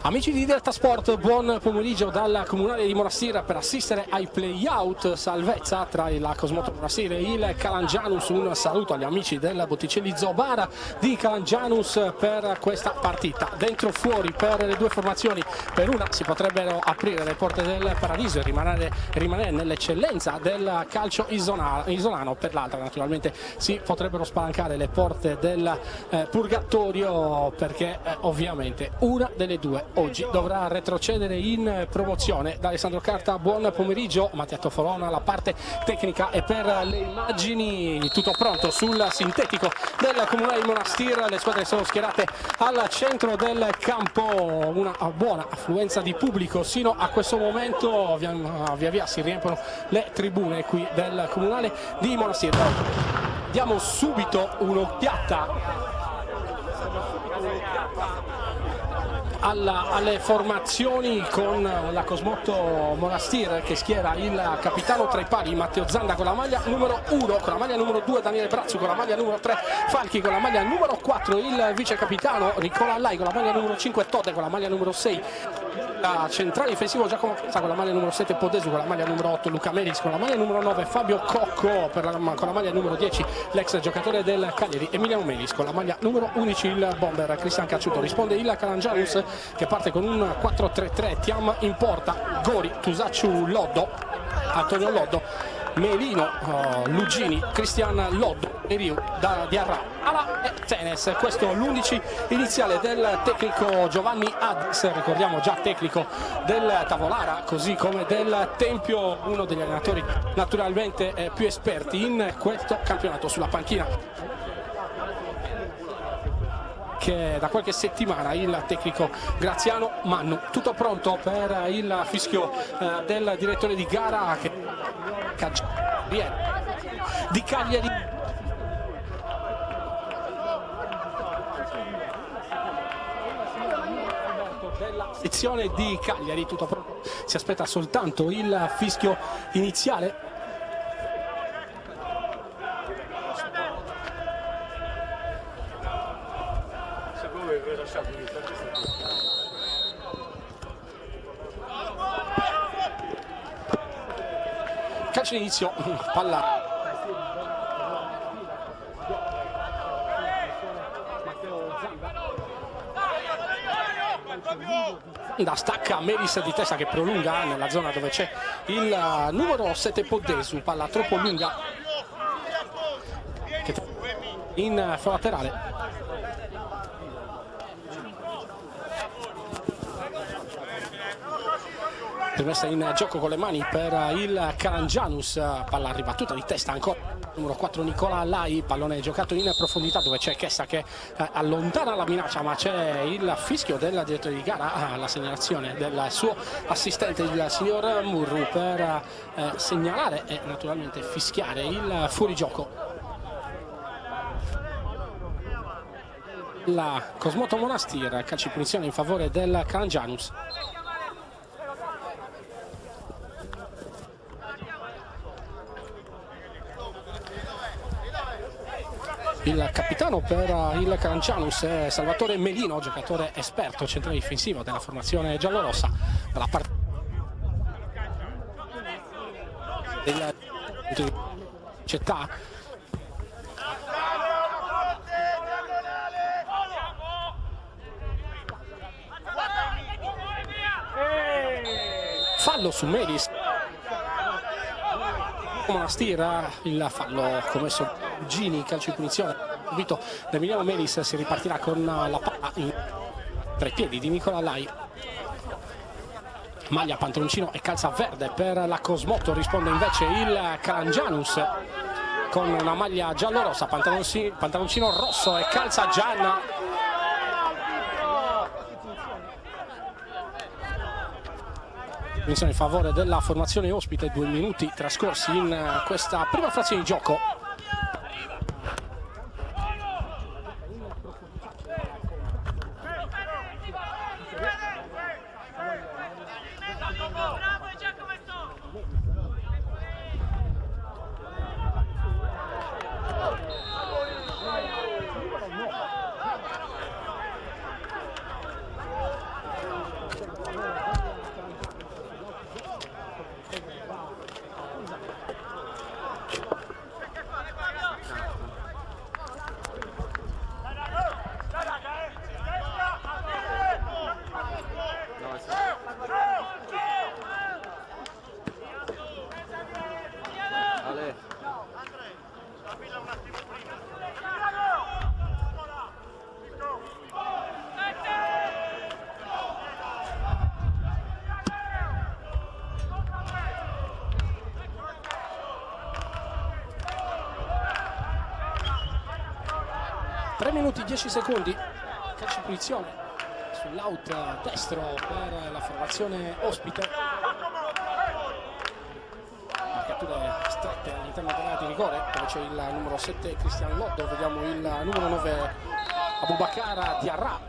Amici di Delta Sport, buon pomeriggio dal Comunale di Monastir per assistere ai play-out salvezza tra la Cosmoto Monastir e il Calangianus. Un saluto agli amici del Botticelli Zobara di Calangianus per questa partita. Dentro fuori per le due formazioni, per una si potrebbero aprire le porte del paradiso e rimanere nell'eccellenza del calcio isolano, per l'altra naturalmente si potrebbero spalancare le porte del purgatorio, perché ovviamente una delle due oggi dovrà retrocedere in promozione. Da Alessandro Carta, buon pomeriggio. Mattia Tofolona, la parte tecnica, e per le immagini tutto pronto sul sintetico del Comunale di Monastir. Le squadre sono schierate al centro del campo, una buona affluenza di pubblico sino a questo momento. Via via si riempiono le tribune qui del Comunale di Monastir. Diamo subito un'occhiata alle formazioni, con la Cosmoto Monastir che schiera il capitano tra i pali Matteo Zanda con la maglia numero 1, con la maglia numero 2 Daniele Brazzu, con la maglia numero 3 Falchi, con la maglia numero 4 il vice capitano Nicola Allai, con la maglia numero 5 Tote, con la maglia numero 6 la centrale difensivo Giacomo Cazza, con la maglia numero 7 Podesu, con la maglia numero 8 Luca Meris, con la maglia numero 9 Fabio Cocco, con la maglia numero 10 l'ex giocatore del Cagliari Emiliano Melis, con la maglia numero 11 il bomber Cristian Cacciuto. Risponde il Calangianus che parte con un 4-3-3, Tiam in porta, Gori, Tusacciu, Loddo, Antonio Loddo, Melino, Lugini, Cristian Loddo, Eriu, Diarra, Ala e Tenes. Questo l'11 iniziale del tecnico Giovanni Adis, ricordiamo già tecnico del Tavolara così come del Tempio, uno degli allenatori naturalmente più esperti in questo campionato. Sulla panchina che da qualche settimana il tecnico Graziano Mannu. Tutto pronto per il fischio del direttore di gara di Cagliari. Della sezione di Cagliari, tutto pronto, si aspetta soltanto il fischio iniziale. Calcio inizio, palla da stacca Melis di testa che prolunga nella zona dove c'è il numero 7 Podesu, palla troppo lunga in laterale. Rimessa in gioco con le mani per il Calangianus, palla ribattuta di testa ancora numero 4 Nicola Allai, pallone giocato in profondità dove c'è Chessa che allontana la minaccia, ma c'è il fischio del direttore di gara, la segnalazione del suo assistente il signor Murru per segnalare e naturalmente fischiare il fuorigioco. La Cosmoto Monastir, calcio di punizione in favore del Calangianus. Il capitano per il Calangianus è Salvatore Melino, giocatore esperto, centrale difensivo della formazione giallorossa. Dalla parte del città fallo su Melis. Monastir, il fallo commesso Gini, calcio di punizione subito da Emiliano Melis. Si ripartirà con la palla tra i piedi di Nicola Allai, maglia, pantaloncino e calza verde per la Cosmoto. Risponde invece il Calangianus con una maglia giallorossa, pantaloncino rosso e calza gialla. In favore della formazione ospite, 2 minuti trascorsi in questa prima frazione di gioco. 3 minuti 10 secondi, calcio di punizione sull'out destro per la formazione ospite. Marcature strette all'interno dell'area di rigore, dove c'è il numero 7 Cristian Loddo, vediamo il numero 9 Abubakar Diarra.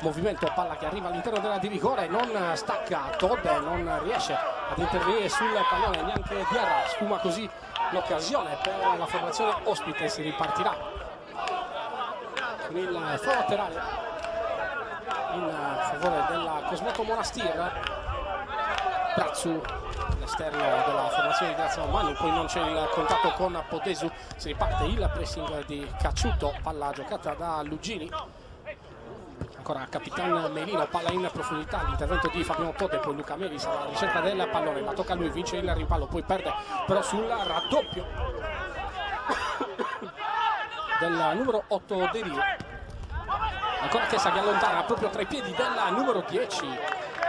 Movimento, palla che arriva all'interno dell'area di rigore, non stacca Todd, non riesce ad intervenire sul pallone neanche Diarra, sfuma così l'occasione per la formazione ospite. Si ripartirà con il fallo laterale in favore della Cosmoto Monastir. Brazzu all'esterno della formazione di Grazia Manu, poi non c'è il contatto con Podesu, si riparte il pressing di Cacciuto, palla giocata da Lugini. Ancora Capitan Melino, palla in profondità, l'intervento di Fabiano Todde, poi Luca Melis alla ricerca del pallone, la tocca a lui, vince il rimpallo, poi perde però sul raddoppio del numero 8 De Rio. Ancora Chiesa che allontana proprio tra i piedi del numero 10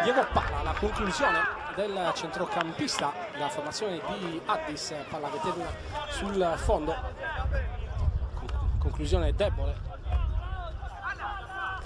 Diego Pala, la conclusione del centrocampista della formazione di Addis, palla che termina sul fondo, conclusione debole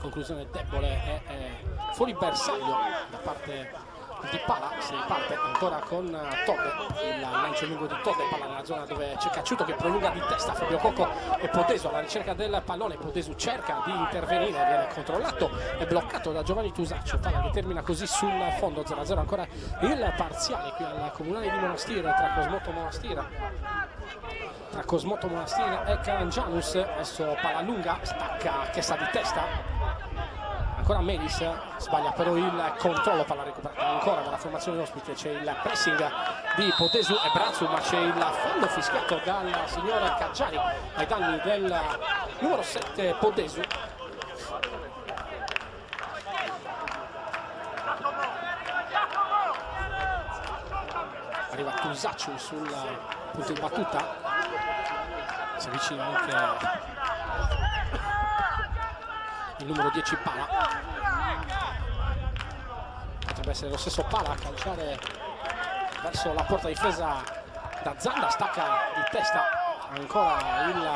e fuori bersaglio da parte di Pala. Si riparte ancora con Todde, il lancio lungo di Todde, palla nella zona dove c'è Cacciuto che prolunga di testa Fabio Cocco e Podesu alla ricerca del pallone. Podesu cerca di intervenire, viene controllato e bloccato da Giovanni Tusaccio, palla che termina così sul fondo. 0-0 ancora il parziale qui al Comunale di Monastir tra Cosmoto Monastir e Calangianus. Adesso palla lunga, stacca Chiesa di testa, ancora Melis, sbaglia però il controllo, palla recuperata ancora dalla formazione ospite. C'è il pressing di Podesu e Brazzu, ma c'è il fallo fischiato dal signor Caggiari ai danni del numero 7 Podesu. Arriva Tusaccio sul punto di battuta, si avvicina anche il numero 10 Pala. Potrebbe essere lo stesso Pala a calciare verso la porta difesa da Zanda, stacca di testa ancora il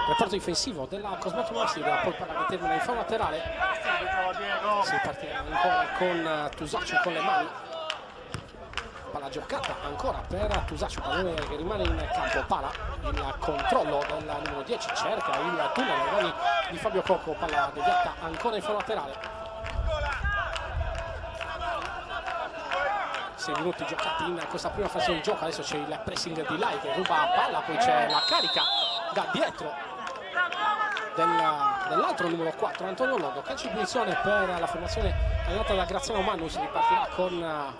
reparto difensivo della Cosmoto Monastir, poi palla che termina in fallo laterale. Si partirà ancora con Tusaccio con le mani, palla giocata ancora per Tusaccio, pallone che rimane in campo. Pala, il controllo del numero 10, cerca il tunnel ai danni di Fabio Cocco, palla deviata ancora in fallo laterale. 6 minuti giocati in questa prima fase di gioco. Adesso c'è il pressing di Lai che ruba palla, poi c'è la carica da dietro dell'altro numero 4 Antonio Loddo. Calcio di punizione per la formazione allenata da Graziano Manu. Si ripartirà con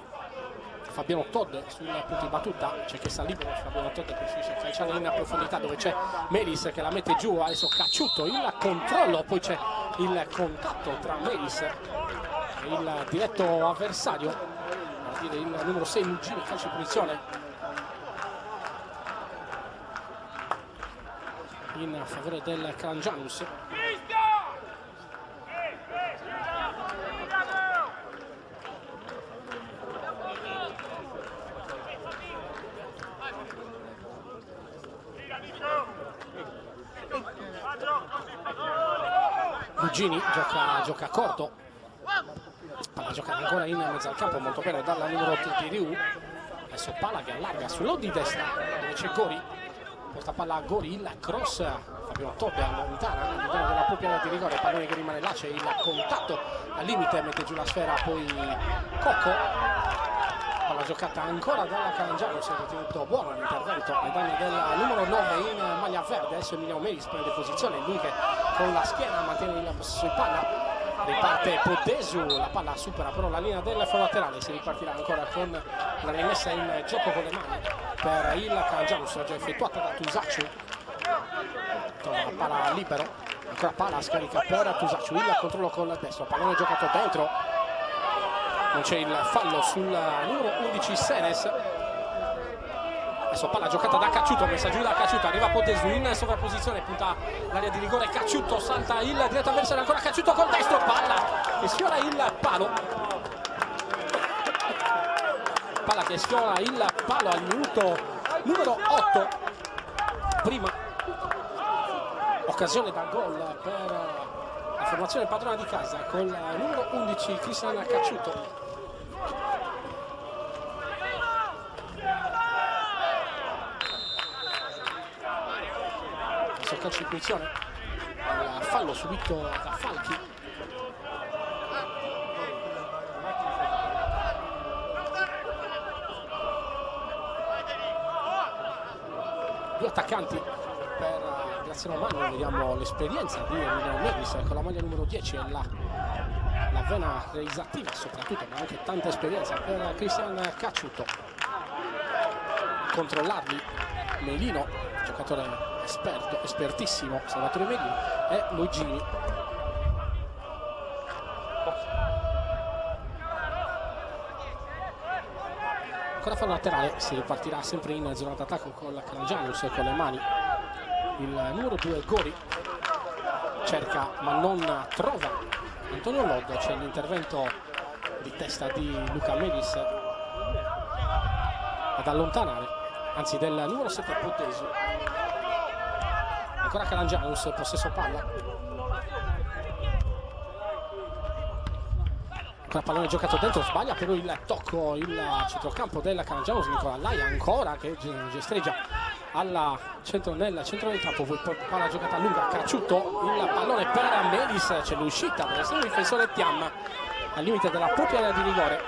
Fabiano Todde sul punto di battuta, c'è Chiesa libero, Fabiano Todde preferisce calciare in profondità dove c'è Melis che la mette giù. Adesso Cacciuto, il controllo, poi c'è il contatto tra Melis e il diretto avversario, a dire il numero 6 Lugini. Calcio di punizione in favore del Calangianus. Lugini gioca corto, palla giocata ancora in mezzo al campo, molto bene dalla numero 8 di Riu. Adesso palla che allarga sull'od di destra dove c'è Gori, porta palla a Gori, il cross Fabio Todde allontana all'interno della propria area di rigore, pallone che rimane là, c'è il contatto al limite, mette giù la sfera poi Cocco, palla giocata ancora dalla Calangiano. Si è ritenuto buono l'intervento ai danni del numero 9 in maglia verde. Adesso Emilio Melis prende posizione, lui che con la schiena mantiene il possesso di palla. Riparte Podesu, la palla supera però la linea del fallo laterale. Si ripartirà ancora con la rimessa in gioco con le mani per il Calangianus, già effettuata da Tusaccio. La palla libero, ancora palla scarica per Tusaccio, il controllo con il destro, pallone giocato dentro, non c'è il fallo sul numero 11 Senes. Adesso palla giocata da Cacciuto, messa giù da Cacciuto, arriva Podesu in sovrapposizione, punta l'area di rigore, Cacciuto salta il diretto avversario, ancora Cacciuto col destro, palla che sfiora il palo, palla che sfiora il palo al minuto numero 8 prima occasione da gol per la formazione padrona di casa con il numero 11 Cristian Cacciuto. Adesso calcio di punizione, fallo subito da Falchi. Due attaccanti per Graziano Magno, vediamo l'esperienza di Emiliano Melis con la maglia numero 10 e la vena realizzativa soprattutto, ma anche tanta esperienza per Cristian Cacciuto. A controllarli Melino, giocatore esperto, espertissimo, Salvatore Melino e Luigini. Ancora fallo laterale, si ripartirà sempre in zona d'attacco con la Calangianus con le mani. Il numero 2 Gori cerca ma non trova Antonio Loddo, c'è l'intervento di testa di Luca Melis ad allontanare, anzi del numero 7 Potesu. Ancora Calangianus, possesso palla, ancora pallone giocato dentro, sbaglia però il tocco il centrocampo della Calangianus, Nicola Lai ancora che gestreggia nel centro del campo, poi palla giocata lunga, Cacciuto, il pallone per Melis, c'è l'uscita dell'esterno difensore Tiam al limite della propria area di rigore,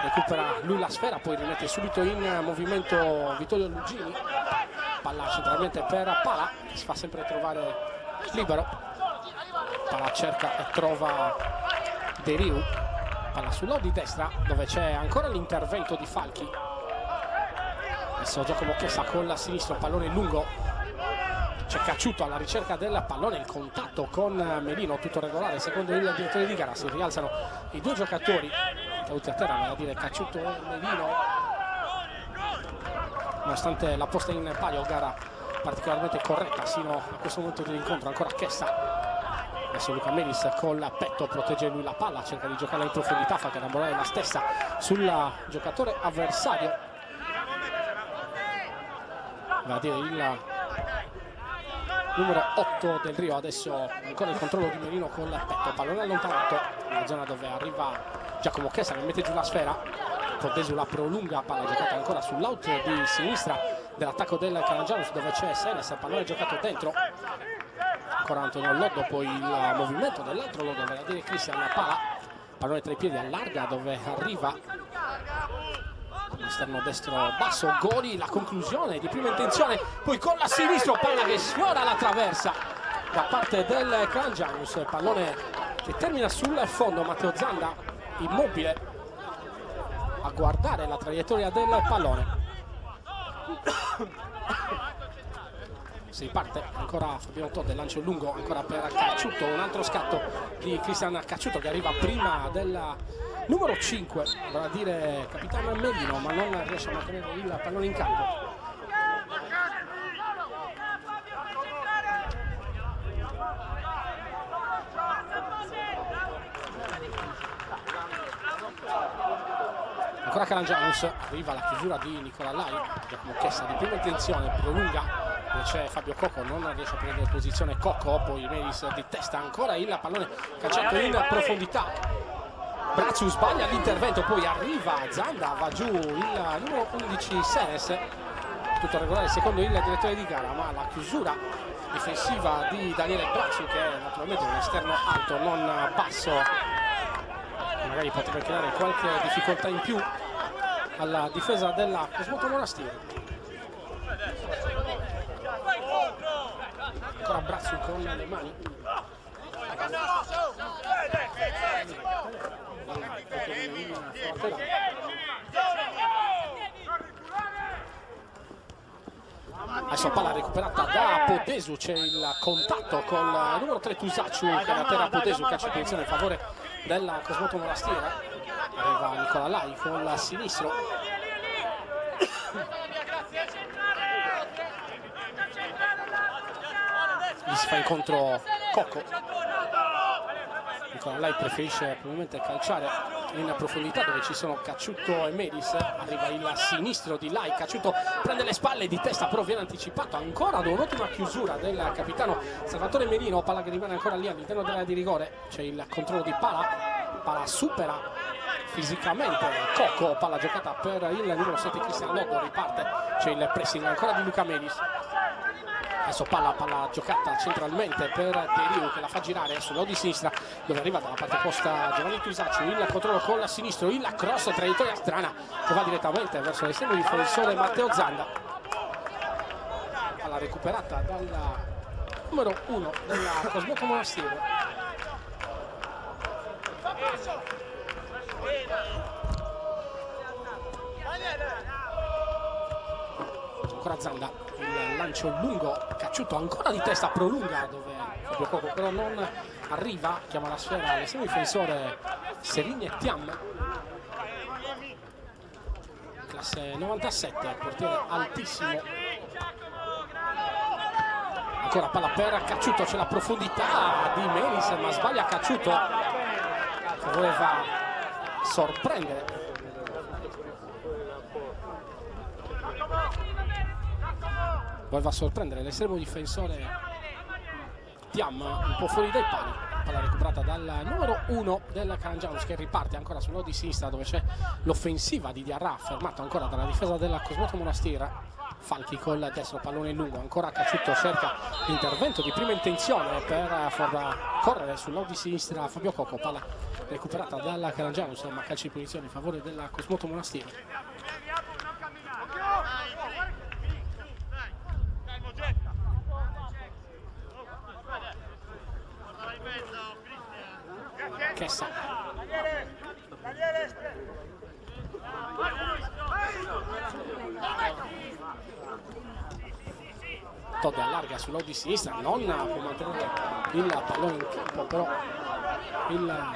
recupera lui la sfera, poi rimette subito in movimento Vittorio Lugini, palla centralmente per Pala che si fa sempre trovare libero, Pala cerca e trova De Riu, palla sull'o di destra dove c'è ancora l'intervento di Falchi. Adesso Giacomo Chessa con la sinistra, pallone lungo, c'è Cacciuto alla ricerca del pallone, il contatto con Melino, tutto regolare secondo il direttore di gara, si rialzano i due giocatori caduti a terra, vale a dire Cacciuto e Melino, nonostante la posta in palio, gara particolarmente corretta sino a questo momento dell'incontro. Ancora Chessa, adesso Luca Melis col petto protegge lui la palla, cerca di giocarla in profondità, fa carambolare la stessa sul giocatore avversario, va a dire il numero 8 del Rio. Adesso ancora il controllo di Melino col petto, pallone allontanato nella zona dove arriva Giacomo Chessa che mette giù la sfera, Podesu la prolunga, palla giocata ancora sull'out di sinistra dell'attacco del Calangianus dove c'è Senes, pallone giocato dentro, ancora Antonio Loddo, poi il movimento dell'altro Loddo, vale a dire Cristian Pala, pallone tra i piedi allarga dove arriva l'esterno destro basso, Gori, la conclusione di prima intenzione, poi con la sinistra, palla che sfiora la traversa da parte del Calangianus, pallone che termina sul fondo, Matteo Zanda immobile a guardare la traiettoria del pallone. Si riparte, ancora Fabiano Todde, lancio lungo ancora per Cacciuto, un altro scatto di Cristian Cacciuto che arriva prima del numero 5, vale a dire capitano Melino, ma non riesce a mantenere il pallone in campo. Ancora Calangianus, arriva la chiusura di Nicola Lai, Giacomo Chessa di prima intenzione, prolunga, c'è Fabio Cocco, non riesce a prendere posizione Cocco, poi Melis di testa, ancora il pallone calciato in profondità, Brazzu sbaglia l'intervento, poi arriva Zanda, va giù il numero 11 Senes, tutto regolare secondo il direttore di gara, ma la chiusura difensiva di Daniele Brazzu, che è naturalmente un esterno alto, non basso, magari potrebbe creare qualche difficoltà in più alla difesa della Cosmoto Monastiri. Ancora Brazzu con le mani, adesso palla recuperata da Podesu, c'è il contatto con il numero 3 Tusacciu che è la terra Podesu, calcia di punizione in favore della Cosmoto Monastira, arriva Nicola Lai con la sinistro, gli si fa incontro Cocco, Ancora lei preferisce probabilmente calciare in profondità dove ci sono Cacciutto e Melis. Arriva il sinistro di Lai, Cacciutto prende le spalle di testa, però viene anticipato ancora da un'ottima chiusura del capitano Salvatore Melino. Palla che rimane ancora lì all'interno dell'area di rigore, c'è il controllo di Pala supera fisicamente Cocco, palla giocata per il numero 7 Cristian Loddo, riparte, c'è il pressing ancora di Luca Melis. Adesso palla giocata centralmente per De Riu che la fa girare sul lato di sinistra dove arriva dalla parte opposta Giovanni Tusaccio, il controllo con la sinistro, il cross, traiettoria strana che va direttamente verso l'estremo difensore Matteo Zanda. Palla recuperata dal numero 1 della Cosmoto Monastero. Ancora Zanda, il lancio lungo, Cacciutto ancora di testa, prolunga dove Fabio Cocco però non arriva, chiama la sfera all'estremo difensore Serigny Thiam, classe 97, portiere altissimo. Ancora palla per Cacciutto, c'è la profondità di Melis ma sbaglia Cacciutto che voleva sorprendere. Voleva sorprendere l'estremo difensore Thiam un po' fuori dai pali. Palla recuperata dal numero 1 del Calangianus che riparte ancora sul lato di sinistra dove c'è l'offensiva di Diarra, fermato ancora dalla difesa della Cosmoto Monastera. Falchi col destro, pallone in lungo, ancora Cacciutto cerca l'intervento di prima intenzione per far correre sul lato di sinistra Fabio Cocco. Palla recuperata dalla Calangianus, ma calcio di punizione in favore della Cosmoto Monastera. Chessa Todd allarga sul lato di sinistra, non può mantenere il pallone in campo, però il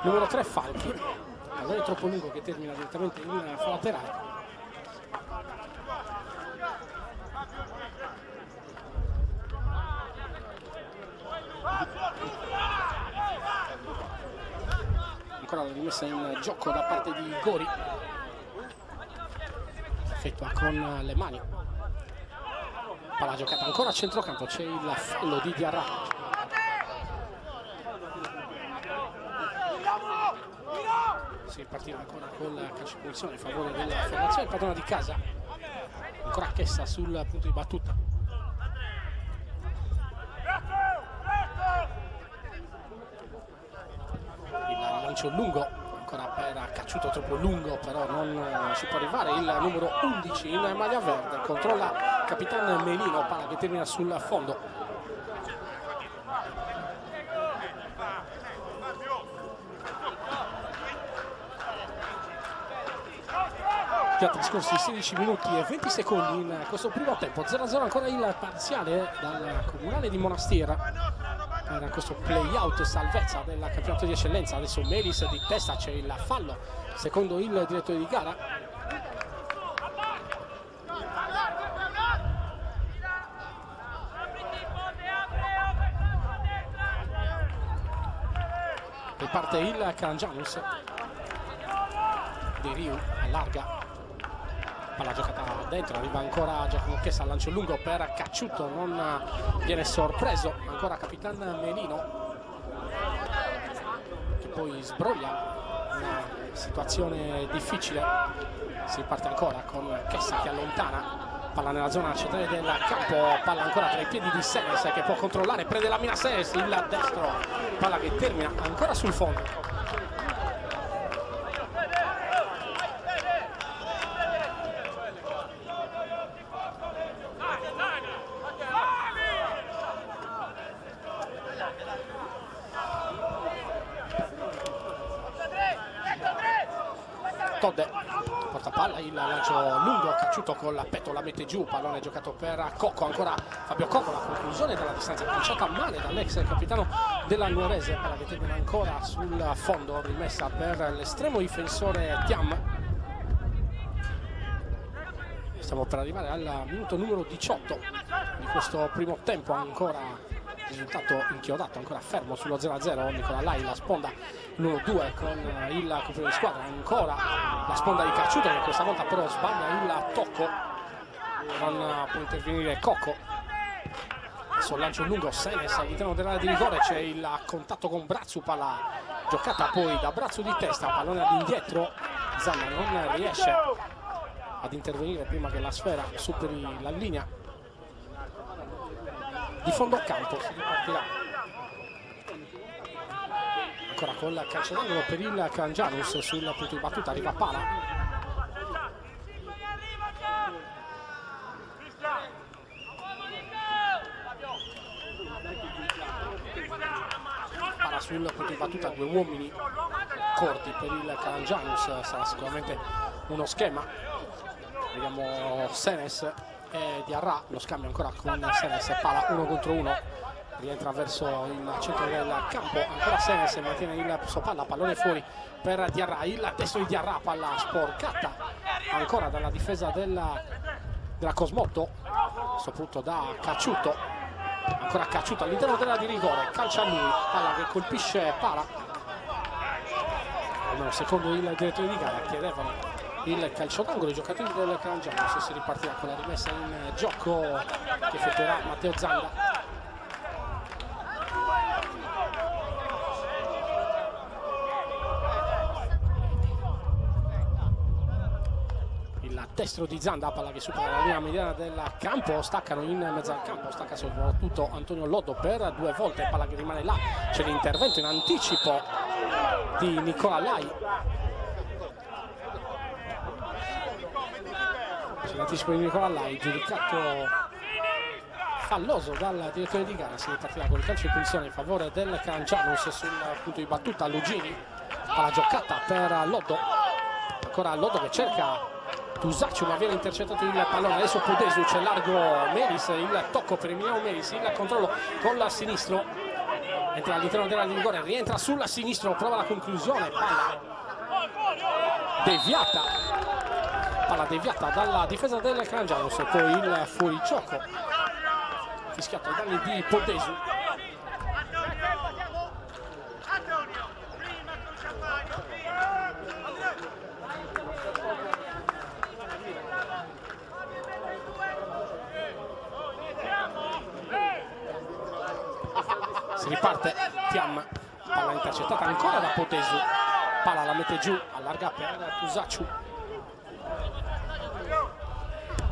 numero 3 Falchi, pallone troppo lungo che termina direttamente in fallo laterale. Ancora la rimessa in gioco da parte di Gori, effettua con le mani, palla giocata ancora a centrocampo, c'è il fallo di Diarra. Si partirà ancora con la calcio di punizione in favore della formazione padrona di casa. Ancora Chessa sul punto di battuta. Il lancio lungo ancora per Cacciutto, troppo lungo però non ci può arrivare il numero 11 in maglia verde, controlla capitano Melino, palla che termina sul fondo. Già trascorsi 16 minuti e 20 secondi in questo primo tempo, 0-0 ancora il parziale dal Comunale di Monastera per questo play-out salvezza del campionato di eccellenza. Adesso Melis di testa, c'è il fallo secondo il direttore di gara. Riparte il Calangianus, De Riu allarga, palla giocata dentro, arriva ancora Giacomo Chessa al lancio lungo per Cacciutto, non viene sorpreso, ancora Capitan Melino che poi sbroglia una situazione difficile. Si parte ancora con Chessa che allontana, palla nella zona centrale del campo, palla ancora tra i piedi di Senes che può controllare, prende la mina Senes, il destro, palla che termina ancora sul fondo. Todde porta palla, il lancio lungo, Cacciutto col petto la mette giù, pallone giocato per Cocco, ancora Fabio Cocco, la conclusione della distanza calciata male dall'ex capitano della Nuorese, palla che termina ancora sul fondo, rimessa per l'estremo difensore Thiam. Stiamo per arrivare al minuto numero 18 di questo primo tempo, ancora risultato inchiodato, ancora fermo sullo 0-0. Nicola Lai, la sponda l'1-2 con il compagno di squadra, ancora la sponda di Cacciuto che questa volta però sbaglia il tocco, non può intervenire Cocco. Adesso lancio lungo Senes all'interno dell'area di rigore, c'è il contatto con Brazzu, palla giocata poi da Brazzu di testa, pallone all'indietro, Zanna non riesce ad intervenire prima che la sfera superi la linea di fondo campo. Si ripartirà ancora col calcio d'angolo per il Calangianus, sul punto di battuta arriva Pala, sul punto di battuta, due uomini corti per il Calangianus, sarà sicuramente uno schema. Vediamo Senes e Diarra, lo scambio ancora con Senes e Pala 1 contro 1, rientra verso il centro del campo, ancora Senes mantiene il suo palla, pallone fuori per Diarra, il destro di Diarra, palla sporcata ancora dalla difesa della Cosmotto, soprattutto da Cacciuto, ancora Cacciuto all'interno della di rigore, calcia a lui, palla che colpisce Pala, almeno secondo il direttore di gara chiedevano il calcio d'angolo. I giocatori del Calangianus, si ripartirà con la rimessa in gioco che effettuerà Matteo Zanda. Il destro di Zanda, palla che supera la linea mediana del campo, staccano in mezzo al campo, stacca soprattutto Antonio Loddo per due volte, palla che rimane là, c'è l'intervento in anticipo di Nicola Lai. C'è l'anticipo di Nicola Lai, giudicato falloso dal direttore di gara. Si ripartirà con il calcio di punizione in favore del Calangianus sul punto di battuta. Lugini, palla giocata per Loddo, ancora Loddo che cerca Tusaccio, ma viene intercettato il pallone. Adesso Podesu, c'è largo Meris, il tocco per Emiliano Meris, il controllo con la sinistro, entra all'interno della di rigore, rientra sulla sinistro, prova la conclusione, palla deviata dalla difesa del Calangianus, e poi il fuorigioco fischiato ai danni di Podesu. Si riparte, Tiam, palla intercettata ancora da Podesu, palla la mette giù, allarga per Tusacciu,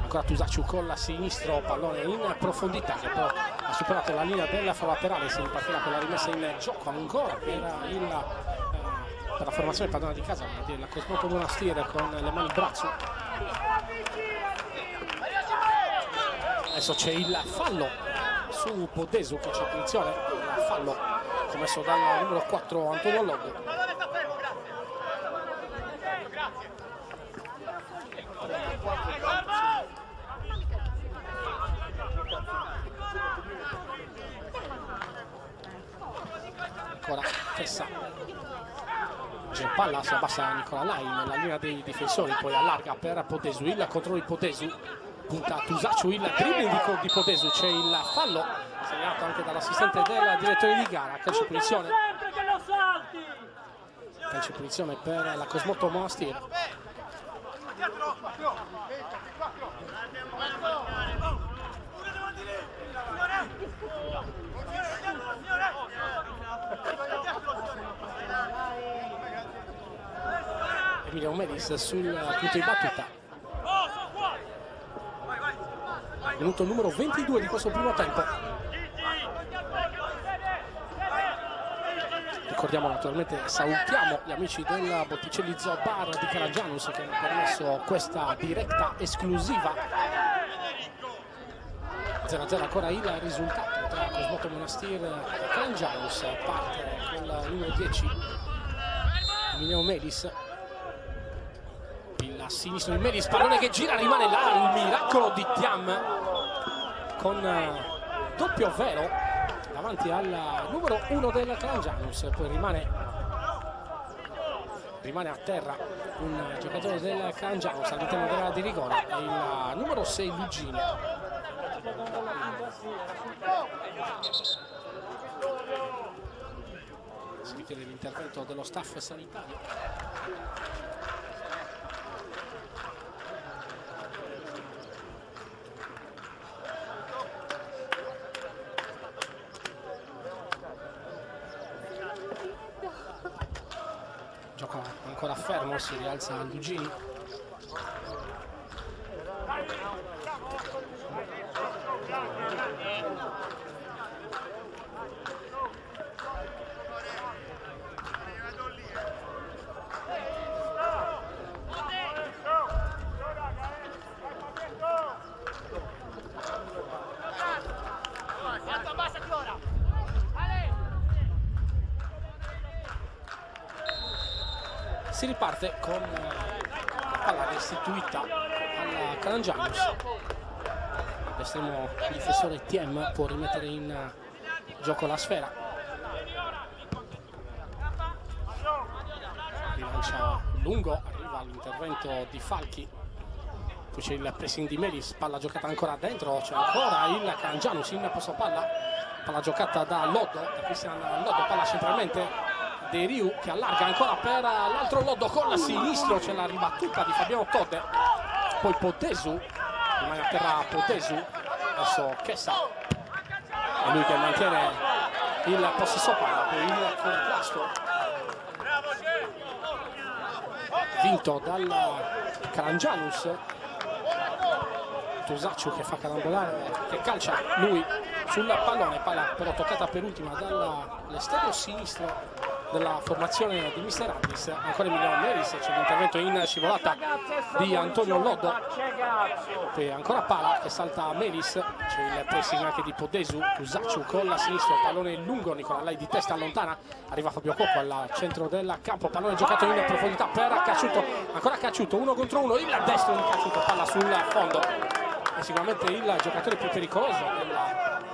ancora Tusacciu con la sinistro, pallone in profondità che però ha superato la linea del fallo laterale. Si ripartirà con la rimessa in gioco ancora per la formazione padrona di casa, la Cosmotto Monastir con le mani in braccio. Adesso c'è il fallo su Podesu, che c'è attenzione, il fallo commesso dal numero 4 Antonio Loddo. Ancora Tessa, c'è in palla, si abbassa Nicola Lai nella linea dei difensori, poi allarga per Podesu, il controllo di Podesu, punta Tusacciu, il dribbling di Podesu, c'è il fallo segnato anche dall'assistente del direttore di gara. Calcio punizione per la Cosmotto Monastir. Emiliano Meris sul punto di battuta, minuto numero 22 di questo primo tempo. Ricordiamo naturalmente, salutiamo gli amici del Botticelli Zoo Bar di Calangianus che hanno permesso questa diretta esclusiva. 0-0 ancora il risultato tra Cosmotto Monastir e Calangianus. Parte con il numero 10 Emiliano Meris, il sinistro di Meris, pallone che gira, rimane là, il miracolo di Tiam con doppio vero davanti al numero 1 del Calangianus. Poi rimane a terra un giocatore del Calangianus all'interno dell'area di rigore, è il numero 6 Lugini. sentire l'intervento dello staff sanitario. Gioca ancora fermo, si rialza Lugini. Si riparte con la palla restituita alla Calangianus. L'estremo difensore Tiem può rimettere in gioco la sfera. Rilancia lungo, arriva l'intervento di Falchi. Poi c'è il pressing di Melis, palla giocata ancora dentro, c'è ancora il Calangianus in posto palla. Palla giocata da Loddo, da Cristian Loddo, palla centralmente. De Riu che allarga ancora per l'altro Loddo con la sinistro, c'è la ribattuta di Fabiano Todde, poi Potesu, rimane a terra Potesu, adesso Chessa, è lui che mantiene il possesso palla, poi il contrasto vinto dal Calangianus. Tusacciu che fa carambolare, che calcia lui sul pallone, palla però toccata per ultima dall'esterno sinistro della formazione di Mister Addis. Ancora Emiliano Melis, c'è l'intervento in scivolata di Antonio Loddo, poi ancora palla che salta a Melis, c'è il pressing anche di Podesu. Tusacciu con la sinistra, pallone lungo, Nicola Lai di testa allontana, arriva Fabio Cocco al centro del campo, pallone giocato in profondità per Cacciuto, ancora Cacciuto, 1 contro 1, il destro di Cacciuto, palla sul fondo, è sicuramente il giocatore più pericoloso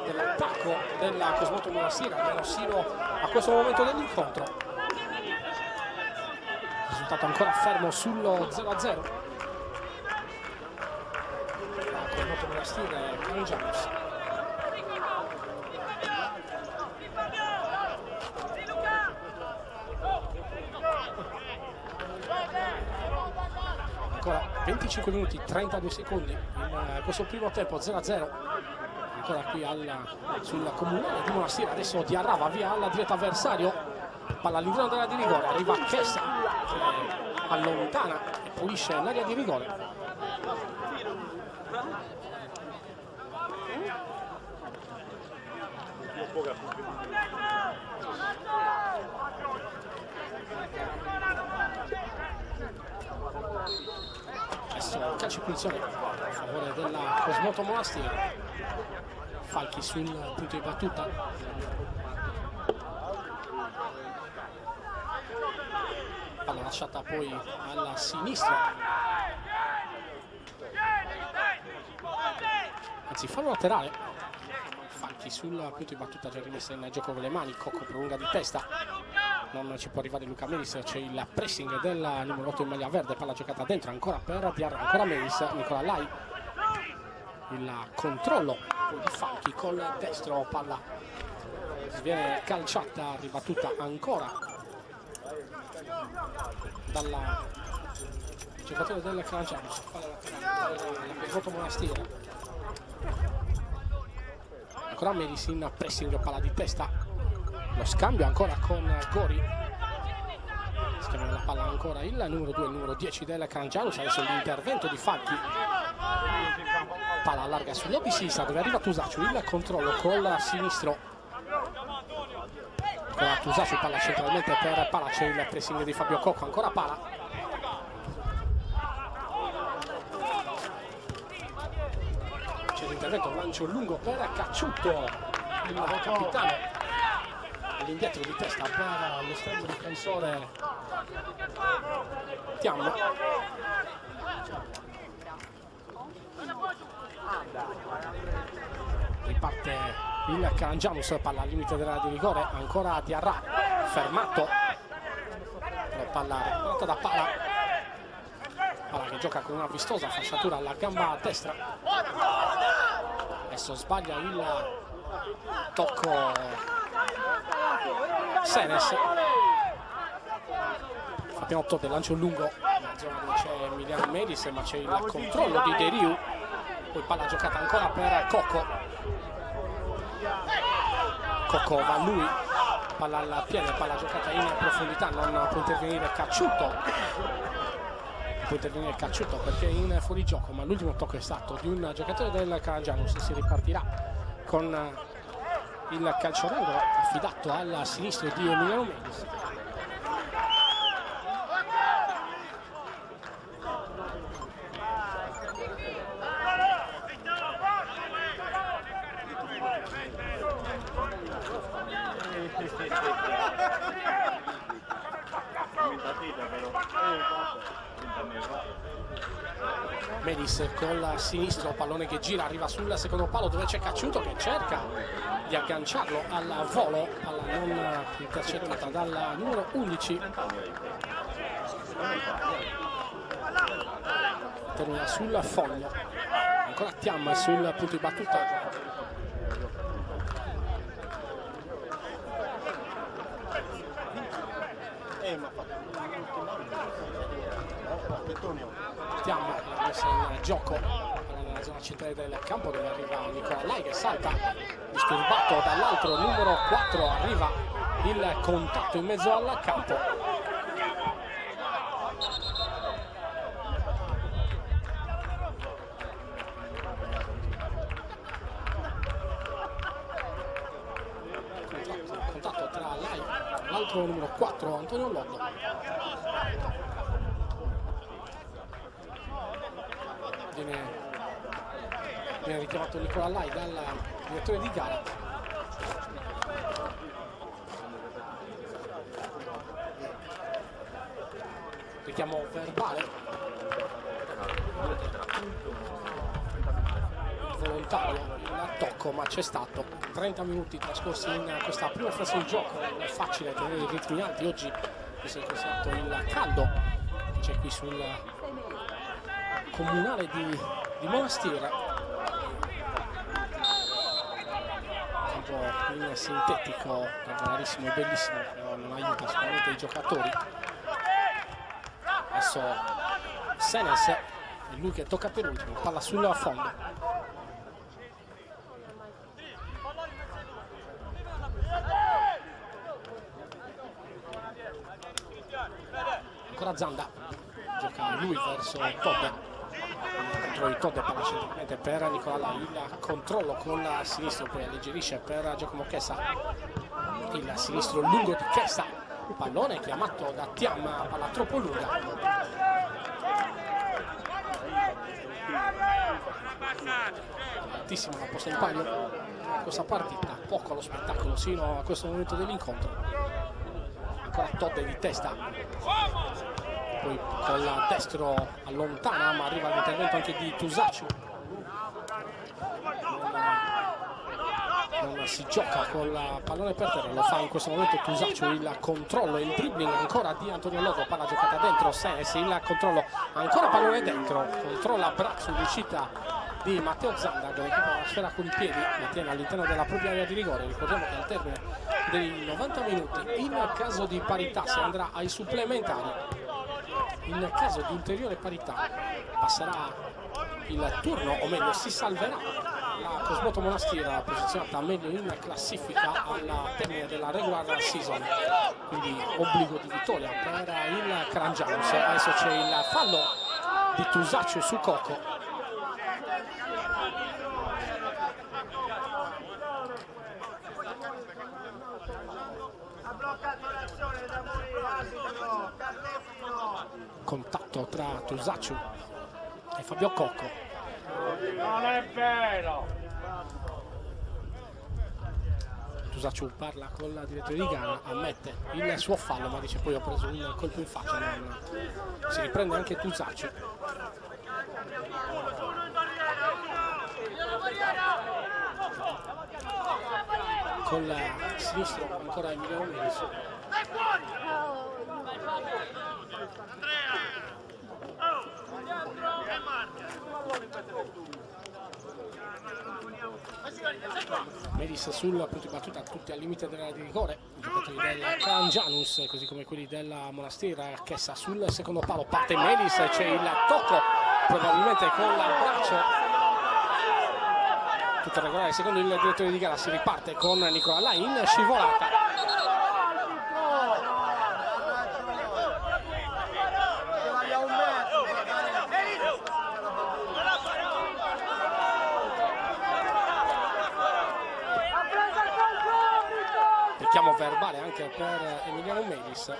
dell'attacco della Cosmoto Monastir, almeno sino a questo momento dell'incontro. Risultato ancora fermo sullo 0-0. La Cosmoto Monastir e Calangianus. Ancora 25 minuti 32 secondi in questo primo tempo, 0-0 ancora qui sul comunale di Monastir. Adesso Diarra va via alla diretta avversario, palla all'interno dell'area di rigore, arriva Chessa che allontana e pulisce l'area di rigore. Adesso calcio di punizione a favore della Cosmoto Monastir. Falchi sul punto di battuta. Palla lasciata poi alla sinistra. Anzi, fallo laterale. Falchi sul punto di battuta, già rimessa in gioco con le mani. Cocco prolunga di testa. Non ci può arrivare Luca Melis, c'è il pressing del numero 8 in maglia verde, palla giocata dentro ancora per Diarra, ancora Melis, Nicola Lai, il controllo di Falchi col destro, palla viene calciata, ribattuta ancora dalla giocatore del Calangianus, palla laterale della Cosmoto Monastir, ancora Melis in pressing, palla di testa. Lo scambio ancora con Gori, scambia la palla ancora il numero 2, il numero 10 del Calangianus. Adesso l'intervento di Falchi, palla allarga sulla di sinistra dove arriva Tusacciu, il controllo col sinistro con la Tusacciu, palla centralmente per Pala, c'è il pressing di Fabio Cocco, ancora Pala, c'è l'intervento, lancio lungo per Cacciuto, il capitano, all'indietro di testa per l'estremo difensore Tiam. Riparte il Calangianus, palla al limite dell'area di rigore, ancora Diarra, fermato, palla recuperata da Pala, Pala che gioca con una vistosa fasciatura alla gamba destra, adesso sbaglia il tocco Senes, Fabiano Todde lancia un lungo nella zona dove c'è Emiliano Medis, ma c'è il controllo di De Riu, poi palla giocata ancora per Cocco. Cocco va lui, palla al piede, palla giocata in profondità, non può intervenire Cacciuto perché è in fuorigioco, ma l'ultimo tocco è stato di un giocatore del Calangianus. Si ripartirà con il calcio d'angolo affidato al sinistro di Emiliano Medis. Medis col sinistro, pallone che gira, arriva sul secondo palo dove c'è Cacciuto che cerca di agganciarlo al volo, palla non intercettata dal numero 11. Termina sul foglio, ancora Thiam sul punto di battuta. Thiam l'ha messa in gioco nella zona centrale del campo dove arriva Nicola Lai che salta disturbato dall'altro numero 4, arriva il contatto in mezzo al campo. Contatto tra Lai e l'altro numero 4 Antonio Loddo. Viene richiamato Nicola Lai dal direttore di gara. Richiamo verbale. Volontario il tocco, ma c'è stato. 30 minuti trascorsi in questa prima fase di gioco. Non è facile tenere i ritmi alti oggi, visto che è stato il caldo che c'è qui sul comunale di Monastir. In sintetico, regolarisimo e bellissimo, non aiuta sicuramente i giocatori. Adesso Senes, è lui che tocca per ultimo, palla sul fondo. Ancora Zanda, gioca lui verso Todde. Contro i Todde, palla centralmente per Nicola Lai, il controllo con la sinistro, poi alleggerisce per Giacomo Chessa, il sinistro lungo di Chessa, pallone chiamato da Thiam, palla troppo lunga. Altissima la posta in palio in questa partita, poco allo spettacolo sino a questo momento dell'incontro. Ancora Todde di testa, poi con la destro allontana, ma arriva l'intervento anche di Tusaccio. Non si gioca con la pallone per terra, lo fa in questo momento Tusaccio, il controllo e il dribbling ancora di Antonio Logo, palla giocata dentro, Senes, il controllo, ancora pallone dentro, controlla braccio di uscita di Matteo Zanda che recupera la sfera con i piedi, la tiene all'interno della propria area di rigore. Ricordiamo che al termine dei 90 minuti, in caso di parità, si andrà ai supplementari. In caso di ulteriore parità passerà il turno, o meglio si salverà la Cosmoto Monastir, posizionata meglio in classifica al termine della regular season, quindi obbligo di vittoria per il Calangianus. Adesso c'è il fallo di Tusaccio su Cocco. Contatto tra Tusaccio e Fabio Cocco. Non è vero! Tusaccio parla con la direttore di gara, ammette il suo fallo, ma dice poi ho preso un colpo in faccia. Non si riprende anche Tusaccio. Con la sinistra ancora Emiliano Medis. Melis sul punto di battuta, tutti al limite dell'area di rigore, i giocatori del Calangianus così come quelli della Monastir. Chessa sul secondo palo, parte Melis, c'è il tocco probabilmente con il braccio, tutto regolare secondo il direttore di gara. Si riparte con Nicola Lai in scivolata. Richiamo verbale anche per Emiliano Melis,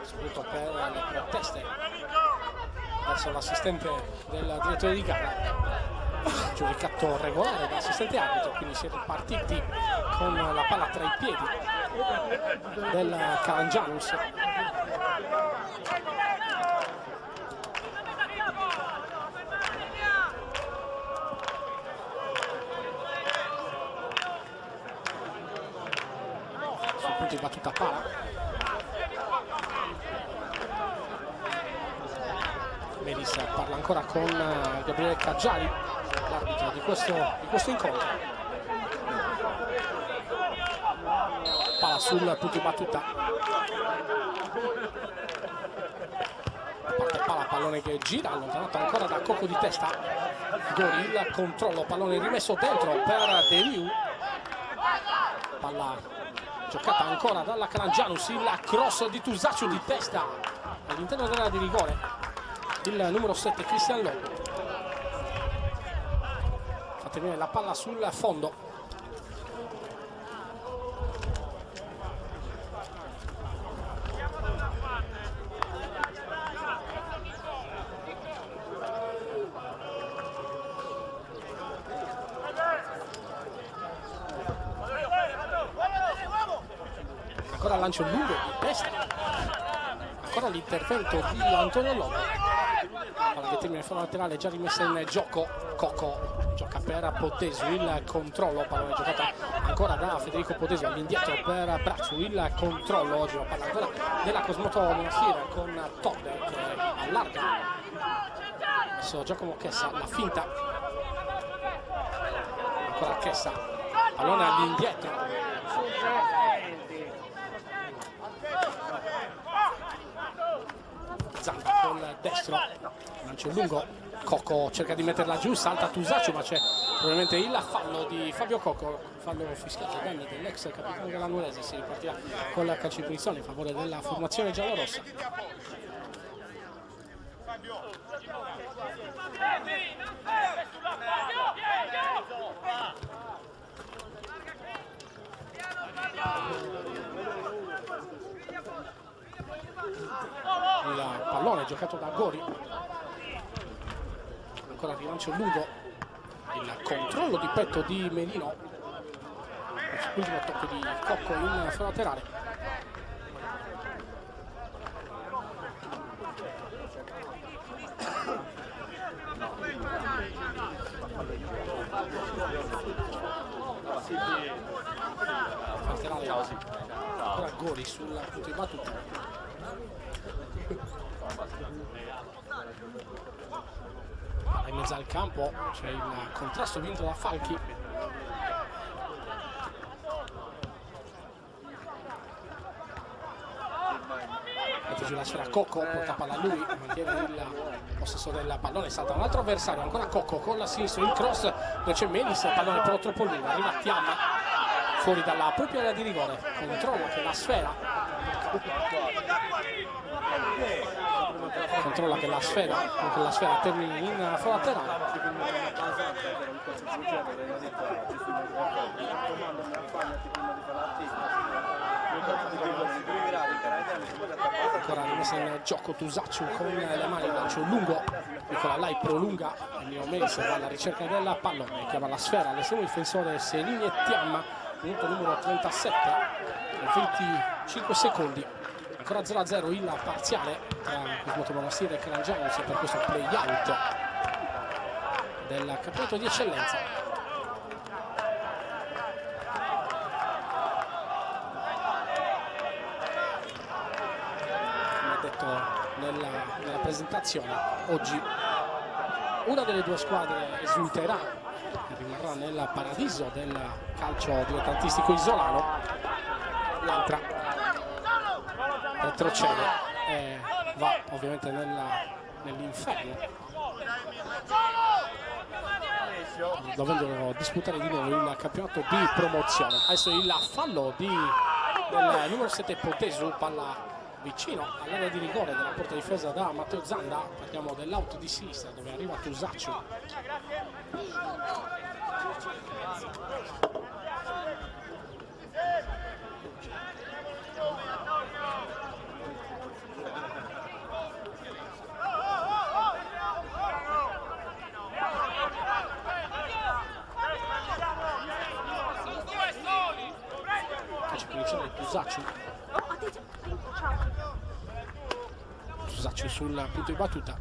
soprattutto per le proteste verso l'assistente del direttore di gara. Giudicato regolare dall'assistente arbitro, quindi siete partiti con la palla tra i piedi del Calangianus. Di battuta pala, Melis parla ancora con Gabriele Caggiari, l'arbitro di questo incontro. Palla sul punto di battuta, parte pala, pallone che gira, allontanato ancora da Cocco di testa. Gori, il controllo, pallone rimesso dentro per Deriu, palla giocata ancora dalla Calangianus, il cross di Tusaccio di testa all'interno dell'area di rigore, il numero 7 Cristian Lobo fa tenere la palla sul fondo. Ancora lancio lungo di testa, ancora l'intervento di Antonio Lobo, palla che termina il fondo laterale già rimessa in gioco. Cocco gioca per Potesu, il controllo, palla giocata ancora da Federico Potesu all'indietro per Braccio, il controllo, oggi la palla ancora della Cosmoto Monastir con Tode che allarga, adesso Giacomo Chessa, la finta, ancora Chessa, pallone all'indietro. Zanda col destro, lancio lungo, Cocco cerca di metterla giù, salta Tusaccio, ma c'è probabilmente il fallo di Fabio Cocco, fallo fischiato a danni dell'ex capitano dell'Anurese. Si ripartirà con la calcio di punizione in favore della formazione giallorossa. Il pallone giocato da Gori, ancora il rilancio lungo, il controllo di petto di Melino, l'ultimo tocco di Cocco in fondo laterale. Laterale ancora Gori sul punto di battuta. In mezzo al campo c'è il contrasto vinto da Falchi. Mette giù la sfera Cocco, porta palla a lui, mantiene il possesso del pallone, salta un altro avversario, ancora Cocco con la sinistra, il cross, dove c'è Melis, il pallone però troppo lungo, arriva Tiamma fuori dalla propria area di rigore, controlla che la sfera termini in fondo laterale. Ancora rimessa in gioco Tusaccio con le mani, lancio lungo, Nicola Lai prolunga, Emilio Melis va alla ricerca della pallone, chiama la sfera all'estremo difensore Selini Tiamma, minuto numero 37, 25 secondi. Ancora 0-0 il parziale tra Cosmoto Monastir e Calangianus per questo play-out del campionato di eccellenza. Come detto nella presentazione, oggi una delle due squadre esulterà rimarrà nel paradiso del calcio dilettantistico isolano. L'altra retrocede e va ovviamente nell'inferno, dovendo disputare di nuovo il campionato di promozione. Adesso il fallo del numero 7 Potesu, palla vicino all'area di rigore della porta difesa da Matteo Zanda. Parliamo dell'out di sinistra dove arriva Tusacciu. Calcio punizione di Tusacciu. Tusacciu sul punto di battuta.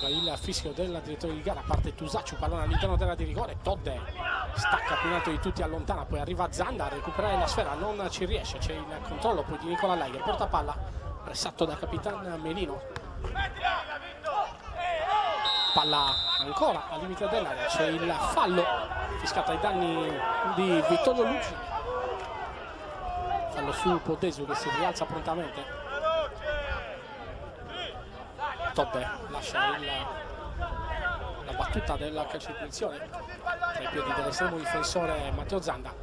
Arriva il fischio del direttore di gara, parte Tusacciu, pallone all'interno della di rigore, Todde stacca più in alto di tutti, allontana, poi arriva Zanda a recuperare la sfera, non ci riesce, c'è il controllo poi di Nicola Laiger, porta palla, pressato da Capitan Melino. Palla ancora al limite dell'area, c'è il fallo fiscato ai danni di Vittorio Lucci. Fallo su Potesu che si rialza prontamente. Todde lascia la battuta della calcio di punizione tra i piedi dell'estremo difensore Matteo Zanda.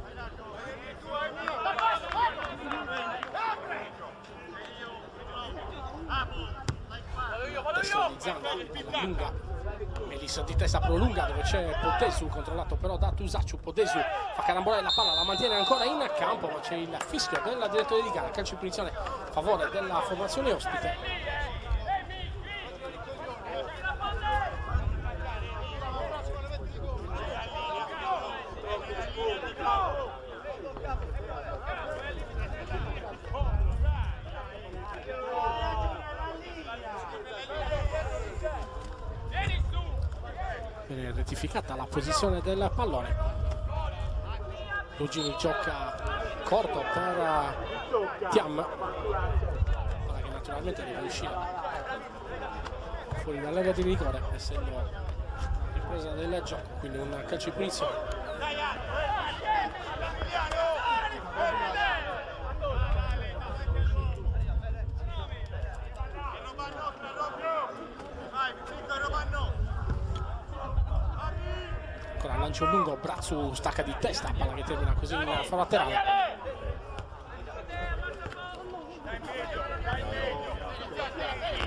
Testa di Zanda, palla lunga. Melis di testa prolunga dove c'è Potesu, controllato però da Tusacciu. Potesu fa carambolare la palla, la mantiene ancora in campo, ma c'è il fischio del direttore di gara, calcio di punizione a favore della formazione ospite. Viene rettificata la posizione del pallone. Lugini gioca corto per Tiam, palla che naturalmente deve uscire fuori dall'area di rigore, essendo ripresa del gioco, quindi un calcio di punizione. Lancio lungo, Brazzu stacca di testa, palla che termina così in fallo laterale.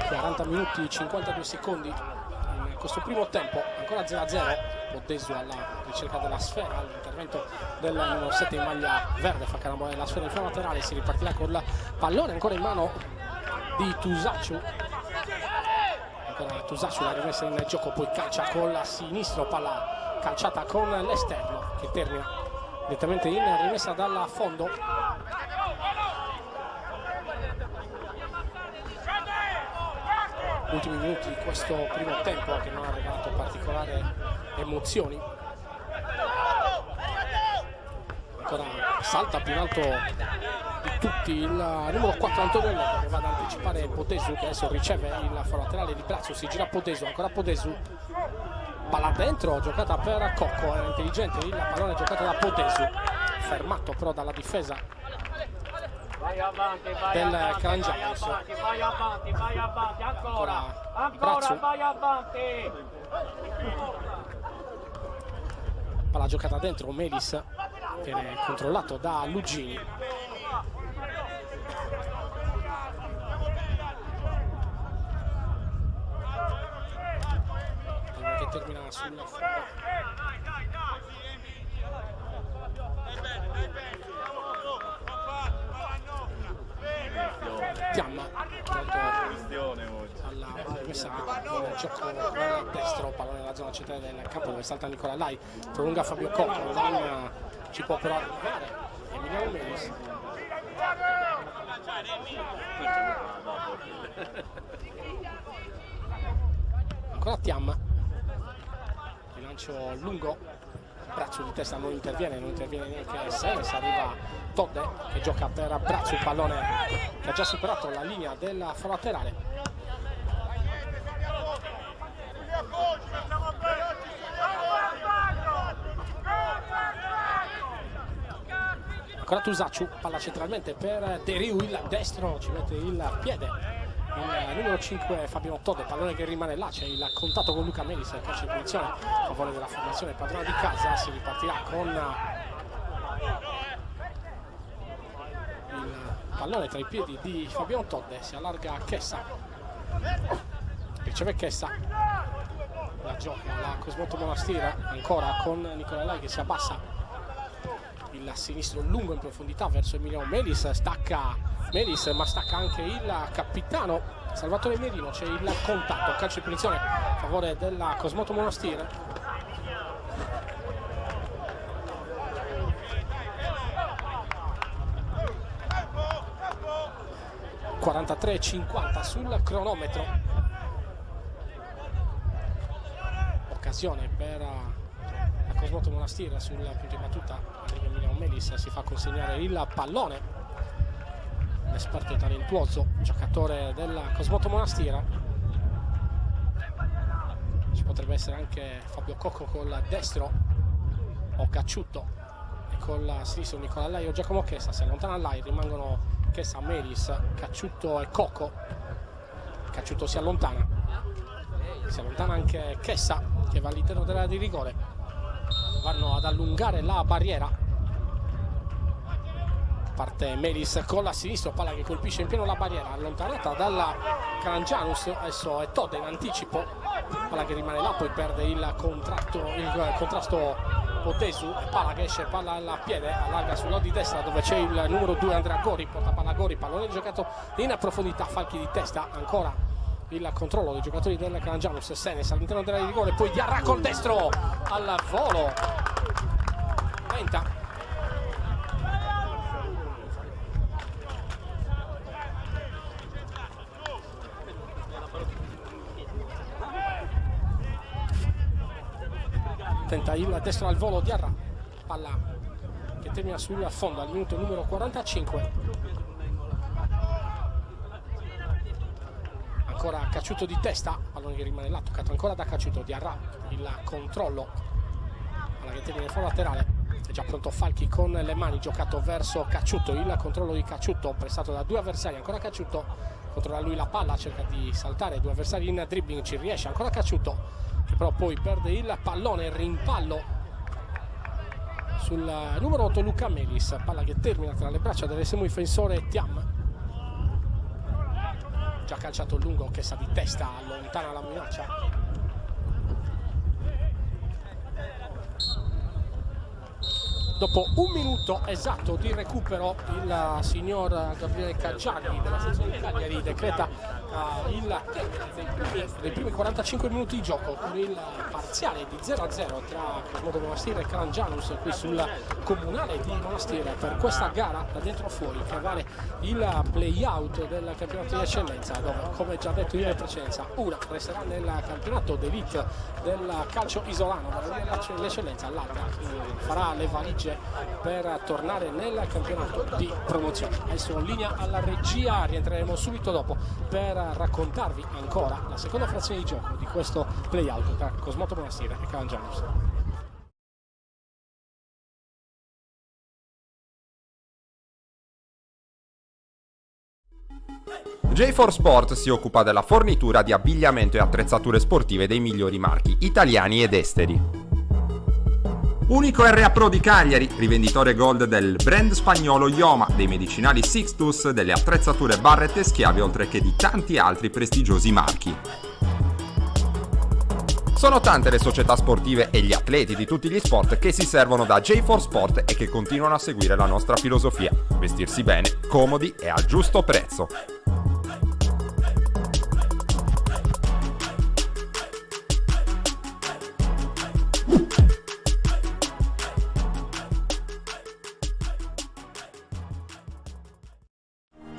(40 minuti 52 secondi in questo primo tempo, ancora 0-0. Potesu alla ricerca della sfera, l'intervento del numero 7 in maglia verde fa carambolare la sfera in fallo laterale, si ripartirà con il pallone ancora in mano di Tusacciu. Ancora Tusacciu la rimessa in gioco, poi calcia con la sinistro, palla calciata con l'esterno che termina direttamente in rimessa dal fondo. Ultimi minuti di questo primo tempo che non ha regalato particolari emozioni. Ancora salta più in alto di tutti il numero 4 Antonio Lello che va ad anticipare Potesu, che adesso riceve il fallo laterale di Brazzu, si gira Potesu, ancora Potesu. Palla dentro, giocata per Cocco, era intelligente il pallone giocato da Potesu, fermato però dalla difesa del Calangianus. Ancora Brazzu, palla giocata dentro, Melis viene controllato da Lugini. Che termina sul fondo. Tiam pronto alla rimessa del gioco con destro, pallone nella zona centrale del campo dove salta Nicola Lai, prolunga Fabio Cocco, non ci può però arrivare Emiliano Melis. Ancora Tiam, lancio lungo, Brazzu di testa non interviene neanche Senes, arriva Todde che gioca per Brazzu, pallone che ha già superato la linea del fallo laterale. Ancora Tusacciu, palla centralmente per De Riu, il destro ci mette il piede il numero 5 Fabiano Todde, pallone che rimane là, c'è il contatto con Luca Melis, calcio di punizione a favore della formazione padrona di casa. Si ripartirà con il pallone tra i piedi di Fabiano Todde, si allarga Chessa, riceve Chessa, la gioca la Cosmotto Monastir ancora con Nicolai che si abbassa, il sinistro lungo in profondità verso Emiliano Melis, stacca Melis ma stacca anche il capitano Salvatore Merino, c'è il contatto, calcio di punizione a favore della Cosmotto Monastir. (43:50) sul cronometro, occasione per la Cosmotto Monastir sul punto di battuta, arriva Emiliano Melis, si fa consegnare il pallone, l'esperto e talentuoso giocatore della Cosmotto Monastir. Ci potrebbe essere anche Fabio Cocco col destro o Cacciutto, e col sinistro Nicolai o Giacomo Chessa. Si allontana là, rimangono Chessa, Melis, Cacciutto e Cocco. Cacciutto si allontana anche Chessa che va all'interno dell'area di rigore, vanno ad allungare la barriera. Parte Melis con la sinistra, palla che colpisce in pieno la barriera, allontanata dalla Calangianus, adesso è Todde in anticipo, palla che rimane là, poi perde il contrasto Otesu, palla che esce, palla al piede, allarga sul lato di destra dove c'è il numero 2 Andrea Gori, porta palla Gori, pallone giocato in profondità, falchi di testa, ancora il controllo dei giocatori del Calangianus, Senes all'interno della rigore, poi Diarra col destro al volo, lenta. Tenta il destro al volo Diarra, palla che termina sul fondo al minuto numero 45. Ancora Cacciutto di testa, pallone che rimane là, toccato ancora da Cacciutto. Diarra, il controllo, palla che termina in fuori laterale, è già pronto Falchi con le mani, giocato verso Cacciutto, il controllo di Cacciutto pressato da due avversari, ancora Cacciutto, controlla lui la palla, cerca di saltare due avversari in dribbling, ci riesce, ancora Cacciutto che però poi perde il pallone, rimpallo sul numero 8 Luca Melis, palla che termina tra le braccia dell'estremo difensore Tiam, già calciato lungo che sa di testa, allontana la minaccia. Dopo un minuto esatto di recupero, il signor Gabriele Caggiani della sezione di Cagliari decreta dei primi 45 minuti di gioco con il parziale di 0-0 tra Cosmotto Monastir e Calangianus qui sul comunale di Monastir per questa gara da dentro a fuori che vale il play-out del campionato di eccellenza, dove come già detto in precedenza una resterà nel campionato d'elite del calcio isolano, l'eccellenza, l'altra farà le valigie per tornare nel campionato di promozione. Adesso linea alla regia, rientreremo subito dopo per raccontarvi ancora la seconda frazione di gioco di questo play-out tra Cosmotto Monastir e Calangianus. J4 Sport si occupa della fornitura di abbigliamento e attrezzature sportive dei migliori marchi italiani ed esteri. Unico RA Pro di Cagliari, rivenditore gold del brand spagnolo Ioma, dei medicinali Sixtus, delle attrezzature Barrett e Schiavi, oltre che di tanti altri prestigiosi marchi. Sono tante le società sportive e gli atleti di tutti gli sport che si servono da J4 Sport e che continuano a seguire la nostra filosofia: vestirsi bene, comodi e al giusto prezzo.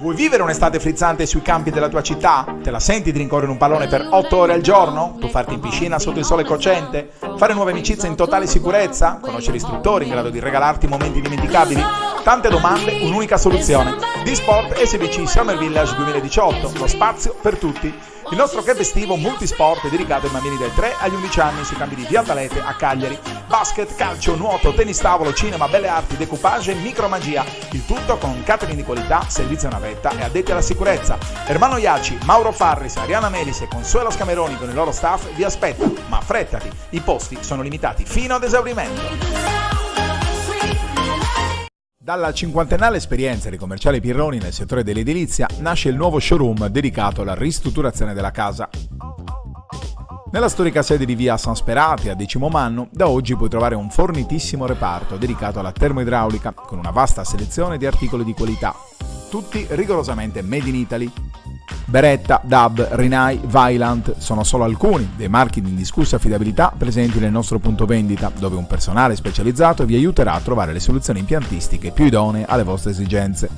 Vuoi vivere un'estate frizzante sui campi della tua città? Te la senti di rincorrere un pallone per 8 ore al giorno? Tuffarti in piscina sotto il sole cocente? Fare nuove amicizie in totale sicurezza? Conoscere istruttori in grado di regalarti momenti indimenticabili? Tante domande, un'unica soluzione. D-Sport SBC Summer Village 2018, lo spazio per tutti. Il nostro camp estivo multisport è dedicato ai bambini dai 3 agli 11 anni sui campi di Via Talete a Cagliari. Basket, calcio, nuoto, tennis tavolo, cinema, belle arti, decoupage e micromagia. Il tutto con catering di qualità, servizio navetta e addetti alla sicurezza. Ermanno Iaci, Mauro Farris, Ariana Melis e Consuelo Scameroni con il loro staff vi aspettano. Ma affrettati, i posti sono limitati fino ad esaurimento. Dalla cinquantennale esperienza di Commerciale Pirroni nel settore dell'edilizia nasce il nuovo showroom dedicato alla ristrutturazione della casa. Nella storica sede di via San Sperati a Decimo Mannu, da oggi puoi trovare un fornitissimo reparto dedicato alla termoidraulica con una vasta selezione di articoli di qualità, tutti rigorosamente made in Italy. Beretta, DAB, Rinnai, Vaillant sono solo alcuni dei marchi di indiscussa affidabilità presenti nel nostro punto vendita, dove un personale specializzato vi aiuterà a trovare le soluzioni impiantistiche più idonee alle vostre esigenze.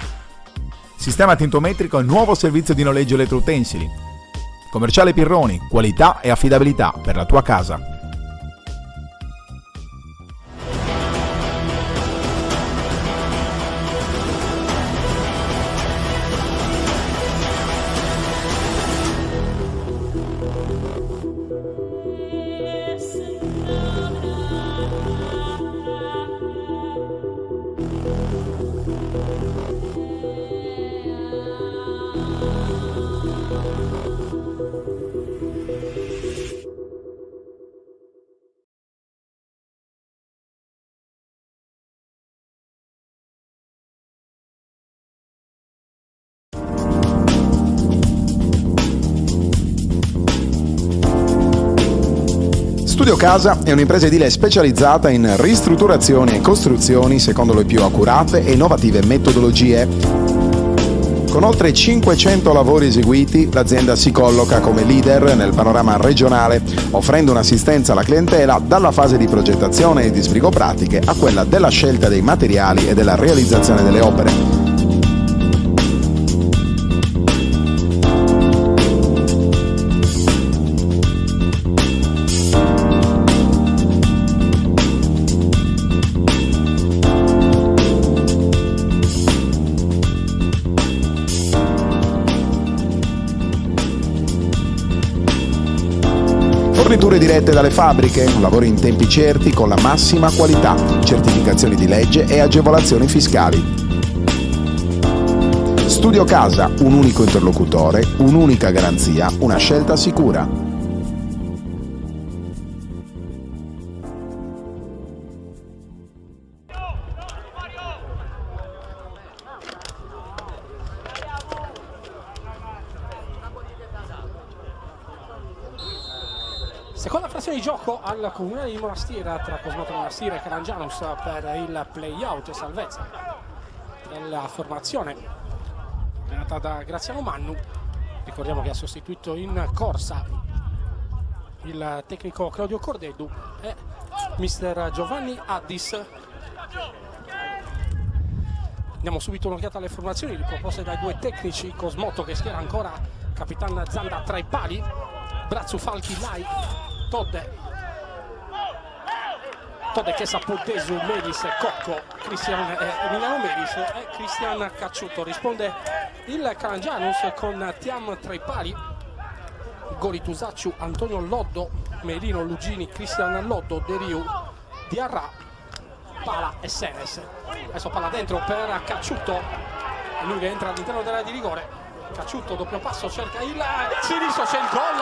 Sistema tintometrico e nuovo servizio di noleggio elettroutensili. Commerciale Pirroni, qualità e affidabilità per la tua casa. Studio Casa è un'impresa edile specializzata in ristrutturazioni e costruzioni secondo le più accurate e innovative metodologie. Con oltre 500 lavori eseguiti, l'azienda si colloca come leader nel panorama regionale, offrendo un'assistenza alla clientela dalla fase di progettazione e di sbrigo pratiche a quella della scelta dei materiali e della realizzazione delle opere. Forniture dirette dalle fabbriche, lavori in tempi certi con la massima qualità, certificazioni di legge e agevolazioni fiscali. Studio Casa, un unico interlocutore, un'unica garanzia, una scelta sicura. Seconda frazione di gioco al Comunale di Monastira tra Cosmoto Monastira e Calangianus per il play-out salvezza della formazione allenata da Graziano Mannu. Ricordiamo che ha sostituito in corsa il tecnico Claudio Cordeddu e mister Giovanni Addis. Diamo subito un'occhiata alle formazioni proposte dai due tecnici. Cosmoto che schiera ancora Capitan Zanda tra i pali, Brazzo Falchi Lai, Todde che Sapotesu, Melis, Cocco, Emiliano Melis e Cristian Cacciuto. Risponde il Calangianus con Tiam tra i pali, Gori Tusacciu, Antonio Loddo, Merino Lugini, Cristian Loddo, Deriu, Diarra, Pala e Senes. Adesso palla dentro per Cacciuto, lui che entra all'interno dell'area di rigore. Cacciuto, doppio passo, cerca il sinistro, c'è il gol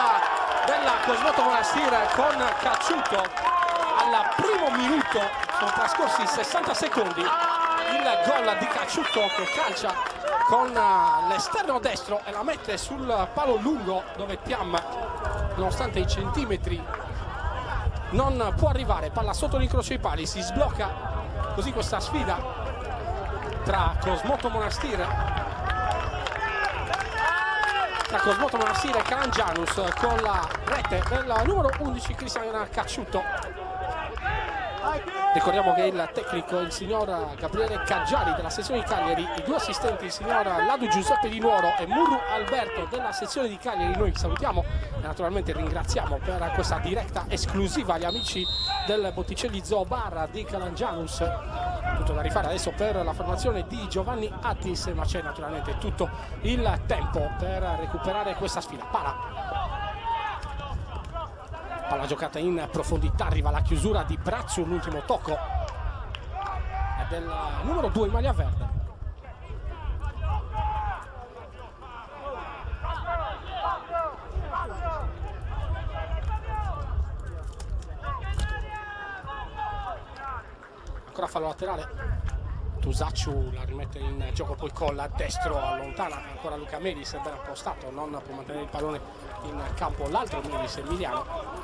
della Cosmoto Monastira con Cacciuto al primo minuto, sono trascorsi 60 secondi, il gol di Cacciuto che calcia con l'esterno destro e la mette sul palo lungo dove Tiam, nonostante i centimetri, non può arrivare. Palla sotto l'incrocio ai pali, si sblocca così questa sfida tra Cosmoto Monastira e Calangianus, con la rete del numero 11 Cristian Cacciuto. Ricordiamo che il tecnico è il signor Gabriele Caggiari della sezione di Cagliari, i due assistenti il signor Ladu Giuseppe Di Nuoro e Murru Alberto della sezione di Cagliari. Noi salutiamo e naturalmente ringraziamo per questa diretta esclusiva gli amici del Botticelli Zoo Bar di Calangianus. Tutto da rifare adesso per la formazione di Giovanni Attis, ma c'è naturalmente tutto il tempo per recuperare questa sfida. Palla giocata in profondità, arriva la chiusura di Brazzo, l'ultimo tocco è del numero 2 in maglia verde. Ancora fallo laterale, Tusacciu la rimette in gioco, poi colla destro, allontana ancora Luca Melis, è ben appostato, non può mantenere il pallone in campo l'altro Melis, Emiliano.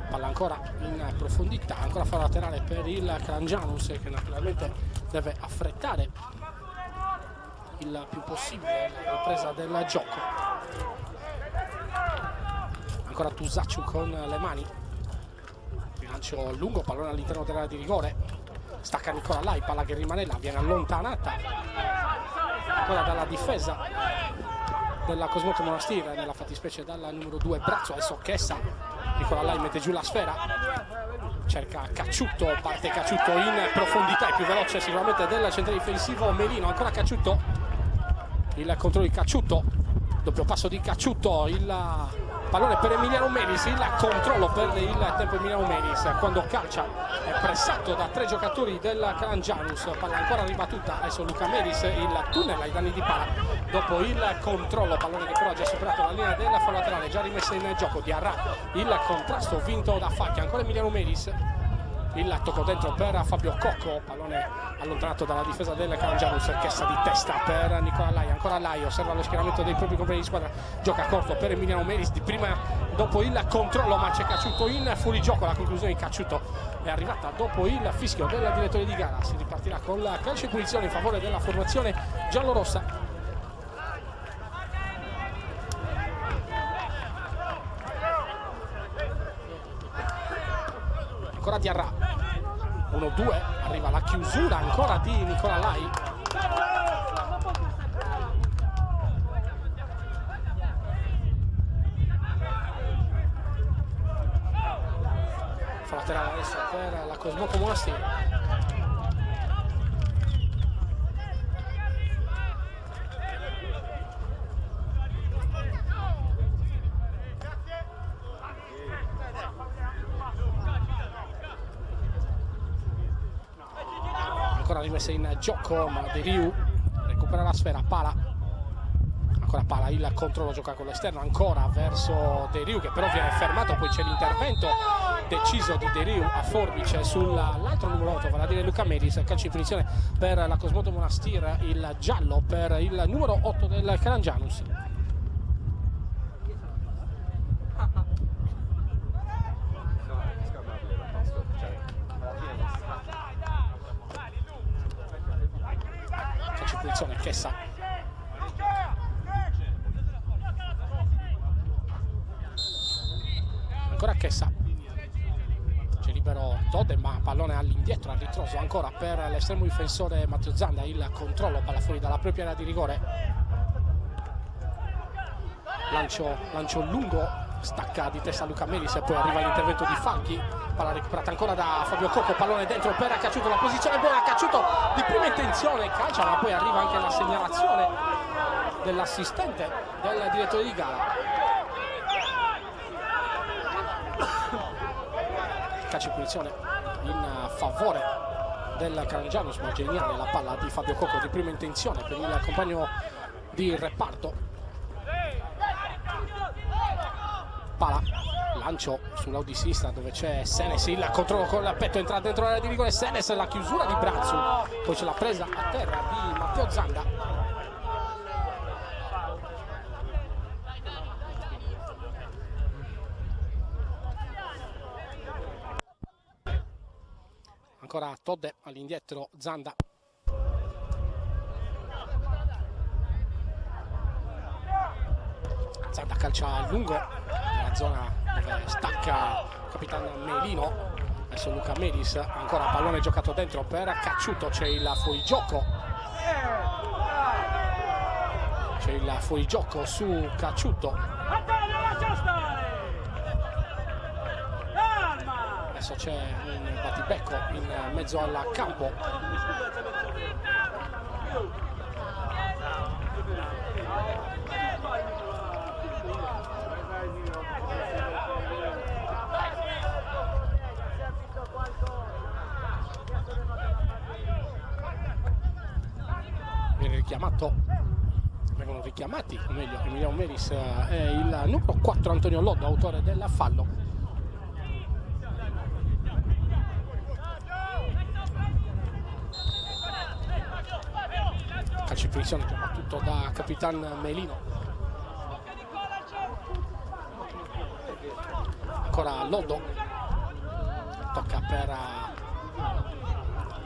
Palla ancora in profondità, ancora fallo laterale per il Calangianus che naturalmente deve affrettare il più possibile la ripresa del gioco. Ancora Tusacciu con le mani, rilancio lungo, pallone all'interno dell'area di rigore, stacca Nicola Lai, palla che rimane là, viene allontanata ancora dalla difesa della Cosmote Monastir, nella fattispecie dalla numero 2 Brazzo. Adesso Chessa, Nicola Lai mette giù la sfera, cerca Cacciutto, parte Cacciutto in profondità, è più veloce sicuramente del centrale difensivo Melino. Ancora Cacciutto, il controllo di Cacciutto, doppio passo di Cacciutto, il pallone per Emiliano Melis, il controllo per il tempo Emiliano Melis quando calcia, è pressato da 3 giocatori del Calangianus, palla ancora ribattuta, adesso Luca Melis, il tunnel ai danni di palla dopo il controllo, pallone che però ha già superato la linea della fallo laterale, già rimessa in gioco di Arra, il contrasto vinto da Facchia, ancora Emiliano Melis, il tocco dentro per Fabio Cocco, pallone allontanato dalla difesa del Calangianus, Chessa di testa per Nicola Lai, ancora Lai, osserva lo schieramento dei propri compagni di squadra, gioca corto per Emiliano Melis, di prima dopo il controllo, ma c'è Cacciutto in fuorigioco, la conclusione di Cacciutto è arrivata dopo il fischio del direttore di gara. Si ripartirà con la calcio di punizione in favore della formazione giallorossa. Ancora Diarra, 1-2, arriva la chiusura ancora di Nicola Lai. Fa laterale adesso per la Cosmote Monastir. Ancora rimessa in gioco, ma De Riu recupera la sfera, Pala, ancora Pala, il controllo, gioca con l'esterno, ancora verso De Riu che però viene fermato, poi c'è l'intervento deciso di De Riu a forbice sull'altro numero 8, vale a dire Luca Melis, calcio in punizione per la Cosmote Monastir, il giallo per il numero 8 del Calangianus. Chessa, ancora Chessa, c'è libero Tode ma pallone all'indietro, al ritroso ancora per l'estremo difensore Matteo Zanda, il controllo, palla fuori dalla propria area di rigore, lancio lungo, stacca di testa Luca Melis e poi arriva l'intervento di Falchi, palla recuperata ancora da Fabio Cocco, pallone dentro per Cacciutto, la posizione buona, Cacciutto di prima intenzione calcia, ma poi arriva anche la segnalazione dell'assistente del direttore di gara. Calcio in punizione in favore del Calangianus, ma geniale la palla di Fabio Cocco di prima intenzione per il compagno di reparto. Pala, lancio sull'au di sinistra dove c'è Senes, il controllo con il petto, entra dentro l'area di rigore Senes, la chiusura di Brazzo, poi c'è la presa a terra di Matteo Zanda. Ancora Todde all'indietro, Zanda calcia a lungo nella zona dove stacca il capitano Melino. Adesso Luca Melis, ancora pallone giocato dentro per Cacciuto, c'è il fuorigioco. C'è il fuorigioco su Cacciuto. Adesso c'è un battibecco in mezzo al campo. Viene richiamato, vengono richiamati, o meglio, Emiliano Melis e il numero 4 Antonio Loddo, autore del fallo. Calcio in punizione già battuto da Capitan Melino. Ancora Loddo, tocca per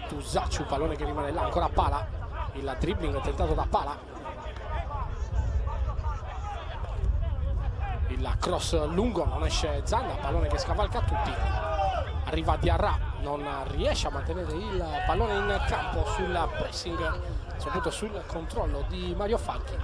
Tusacciu, pallone che rimane là, ancora Pala, il dribbling tentato da Pala, il cross lungo, non esce Zanda, pallone che scavalca tutti, arriva Diarra, non riesce a mantenere il pallone in campo sul pressing, soprattutto sul controllo di Mario Falchi.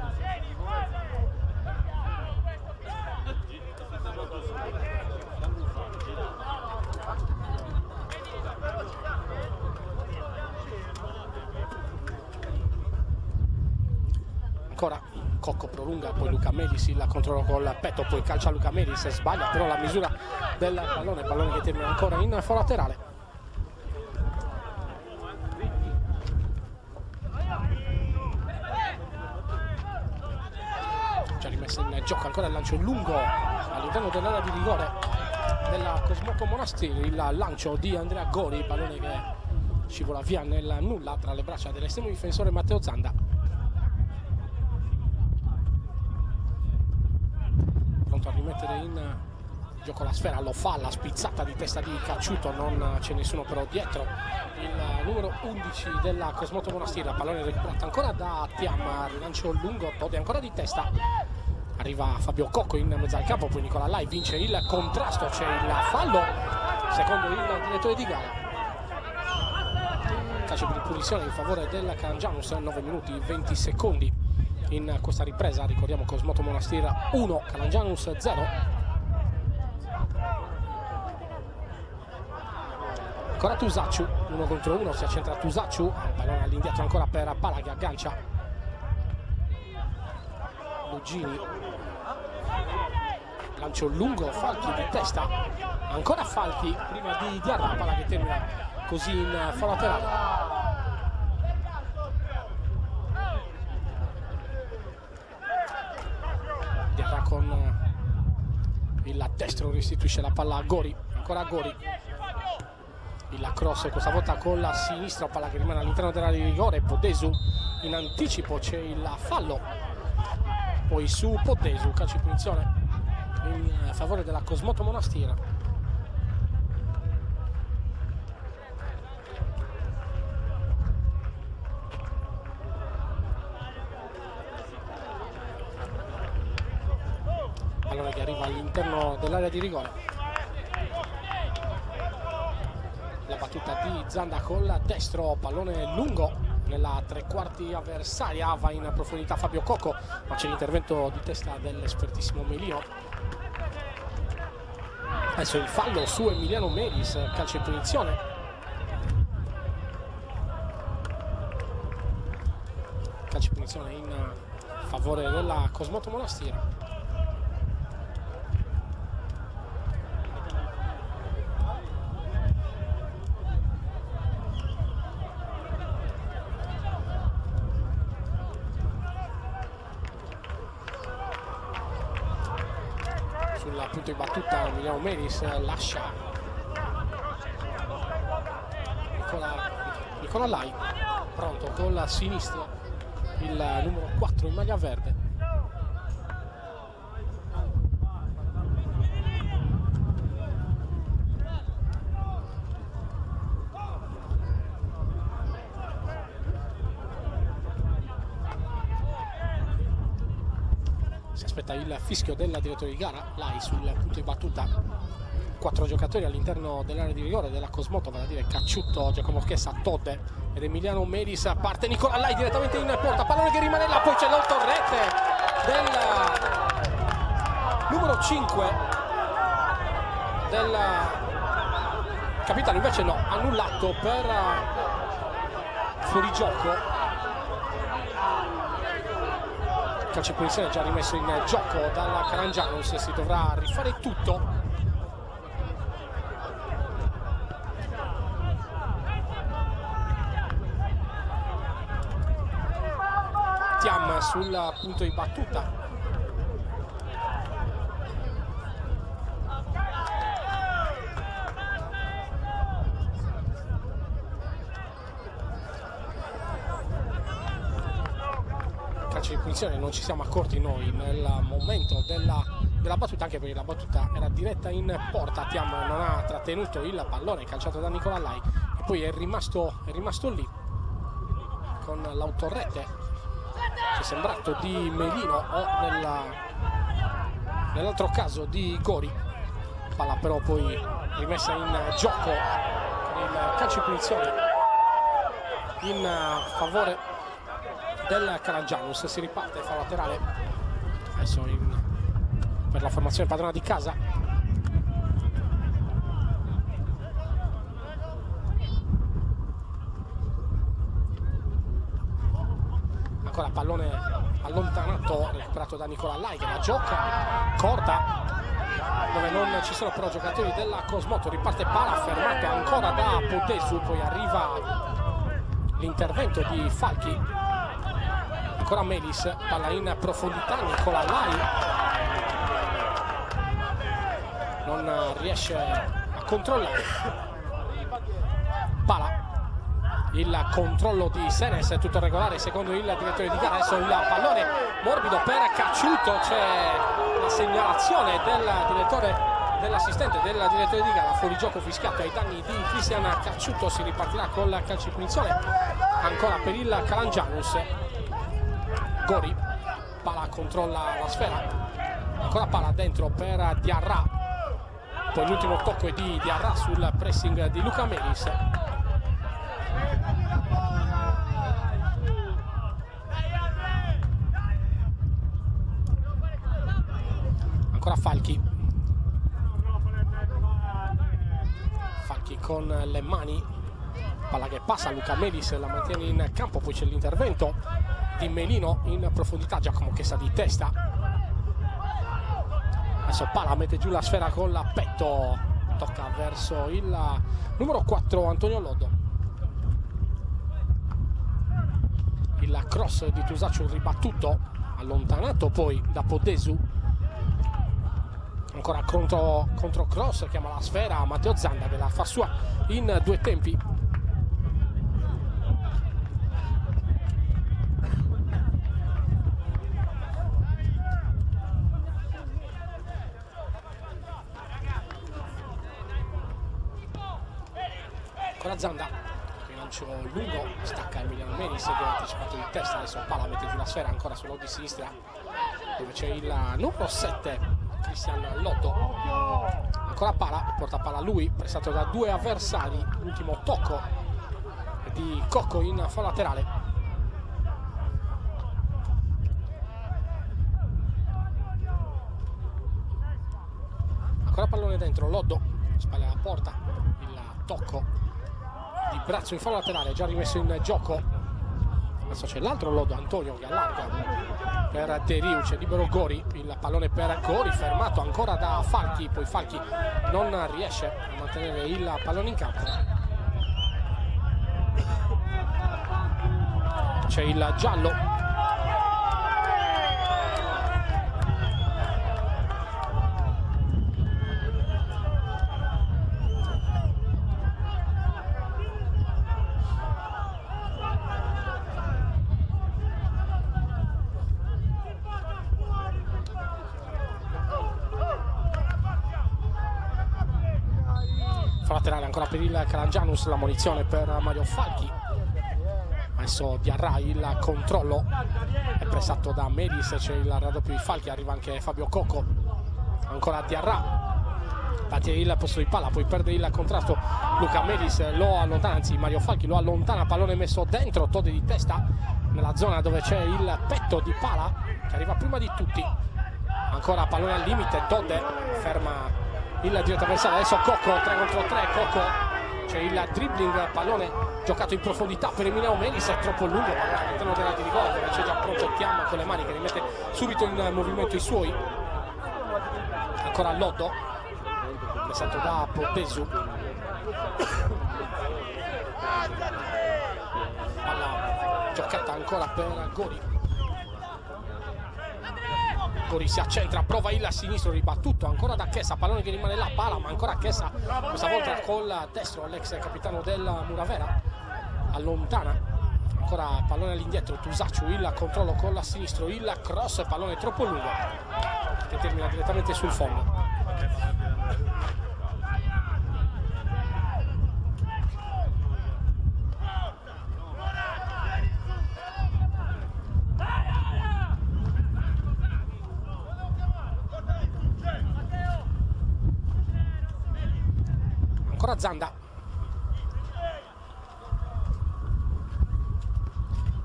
Ancora Cocco prolunga, poi Luca Melis, il controllo col petto, poi calcia Luca Melis, sbaglia però la misura del pallone che termina ancora in foro laterale. Già rimessa in gioco, ancora il lancio lungo all'interno dell'area di rigore della Cosmoto Monastiri, il lancio di Andrea Gori, pallone che scivola via nel nulla tra le braccia dell'estremo difensore Matteo Zanda. Pronto a rimettere in gioco la sfera, lo fa, la spizzata di testa di Cacciuto, non c'è nessuno però dietro. Il numero 11 della Cosmoto Monastiri, pallone recuperato ancora da Tiam, rilancio lungo, Todi ancora di testa, arriva Fabio Cocco in mezzo al campo, poi Nicola Lai vince il contrasto, c'è il fallo secondo il direttore di gara. Calcio di punizione in favore del Calangianus, 9 minuti 20 secondi in questa ripresa, ricordiamo Cosmoto Monastiri 1, Calangianus 0. Ancora Tusacciu, 1 contro 1, si accentra Tusacciu, pallone all'indietro ancora per Pala che aggancia Lugini, lancio lungo, Falchi di testa, ancora Falchi prima di Diarra, Pala che termina così in foro laterale. Diarra con il destro restituisce la palla a Gori, ancora Gori, il cross questa volta con la sinistra, palla che rimane all'interno dell'area di rigore, Podesu in anticipo, c'è il fallo poi su Podesu, calcio di punizione in favore della Cosmoto Monastiri. Pallone che arriva all'interno dell'area di rigore. La battuta di Zanda col destro, pallone lungo nella tre quarti avversaria, va in profondità Fabio Cocco, ma c'è l'intervento di testa dell'espertissimo Melino. Adesso il fallo su Emiliano Melis, calcio in punizione. Calcio in punizione in favore della Cosmoto Monastiri. Sul punto di battuta Emiliano Melis lascia Nicola Lai, pronto con la sinistra il numero 4 in maglia verde. Si aspetta il fischio del direttore di gara. Lai sul punto di battuta. 4 giocatori all'interno dell'area di rigore della Cosmoto, vale a dire Cacciutto, Giacomo Schessa, Todde ed Emiliano Melis. Parte Nicola Lai direttamente in porta, pallone che rimane là, poi c'è l'autorete del numero 5 del capitano, invece no, annullato per fuorigioco. Calcio di punizione già rimesso in gioco dalla Calangianus, si dovrà rifare tutto. Tiam sul punto di battuta. Calcio di punizione, non ci siamo accorti noi nel momento della battuta, anche perché la battuta era diretta in porta. Tiam non ha trattenuto il pallone calciato da Nicola Lai e poi è rimasto lì con l'autorete. Ci è sembrato di Melino o nell'altro caso di Gori. Palla però poi rimessa in gioco con il calcio di punizione in favore del Calangianus. Si riparte, fa laterale adesso per la formazione padrona di casa. Ancora pallone allontanato, recuperato da Nicola Lai che la gioca corta dove non ci sono però giocatori della Cosmoto. Riparte palla, fermato ancora da Podesu, poi arriva l'intervento di Falchi. Ancora Melis, palla in profondità, Nicola Lai non riesce a controllare. Palla, il controllo di Senes è tutto regolare secondo il direttore di gara. Adesso il pallone morbido per Cacciutto, c'è la segnalazione dell'assistente del direttore di gara, fuorigioco fischiato ai danni di Cristian Cacciutto. Si ripartirà col calcio di punizione ancora per il Calangianus. Gori, palla controlla la sfera, ancora palla dentro per Diarra, poi l'ultimo tocco è di Diarra sul pressing di Luca Melis. Ancora Falchi con le mani, palla che passa, Luca Melis la mantiene in campo, poi c'è l'intervento di Melino in profondità, Giacomo Chessa di testa. Adesso palla, mette giù la sfera con la petto, tocca verso il numero 4 Antonio Loddo. Il cross di Tusaccio ribattuto, allontanato poi da Podesu. Ancora contro cross, chiama la sfera Matteo Zanda che la fa sua in 2 tempi. Ancora Zanda, lancio lungo, stacca Emiliano Melis che ha anticipato di testa. Adesso palla, mette giù la sfera ancora sull'O di sinistra dove c'è il numero 7 Cristian Lotto. Ancora palla, porta palla lui, pressato da 2 avversari. L'ultimo tocco di Cocco in fallo laterale. Ancora pallone dentro, Loddo, spalle alla porta, il tocco di braccio in fallo laterale, già rimesso in gioco. Adesso c'è l'altro Loddo, Antonio, che allarga per Teriu, c'è libero Gori, il pallone per Gori, fermato ancora da Falchi, poi Falchi non riesce a mantenere il pallone in campo. C'è il giallo. Laterale ancora per il Calangianus, la munizione per Mario Falchi, ma adesso Diarra, il controllo è pressato da Melis, c'è il raddoppio di Falchi, arriva anche Fabio Cocco, ancora Diarra, batte il posto di palla, poi perde il contrasto Luca Melis, lo allontana, anzi Mario Falchi lo allontana, pallone messo dentro, Todde di testa nella zona dove c'è il petto di Pala che arriva prima di tutti, ancora pallone al limite, Todde ferma il diretto avversario, adesso Cocco 3 contro 3, Cocco, c'è il dribbling, pallone giocato in profondità per Emiliano Melis, è troppo lungo, pallone all'interno della di rigore dove c'è già pronto Tiam con le mani che rimette subito in movimento i suoi, ancora Loddo pressato da Podesu, palla giocata ancora per Gori, Gori si accentra, prova il sinistro ribattuto ancora da Chessa, pallone che rimane là, pala ma ancora Chessa, questa volta col destro l'ex capitano del Muravera, allontana, ancora pallone all'indietro, Tusacciu, il controllo con la sinistro, il cross, pallone troppo lungo che termina direttamente sul fondo. Ancora Zanda,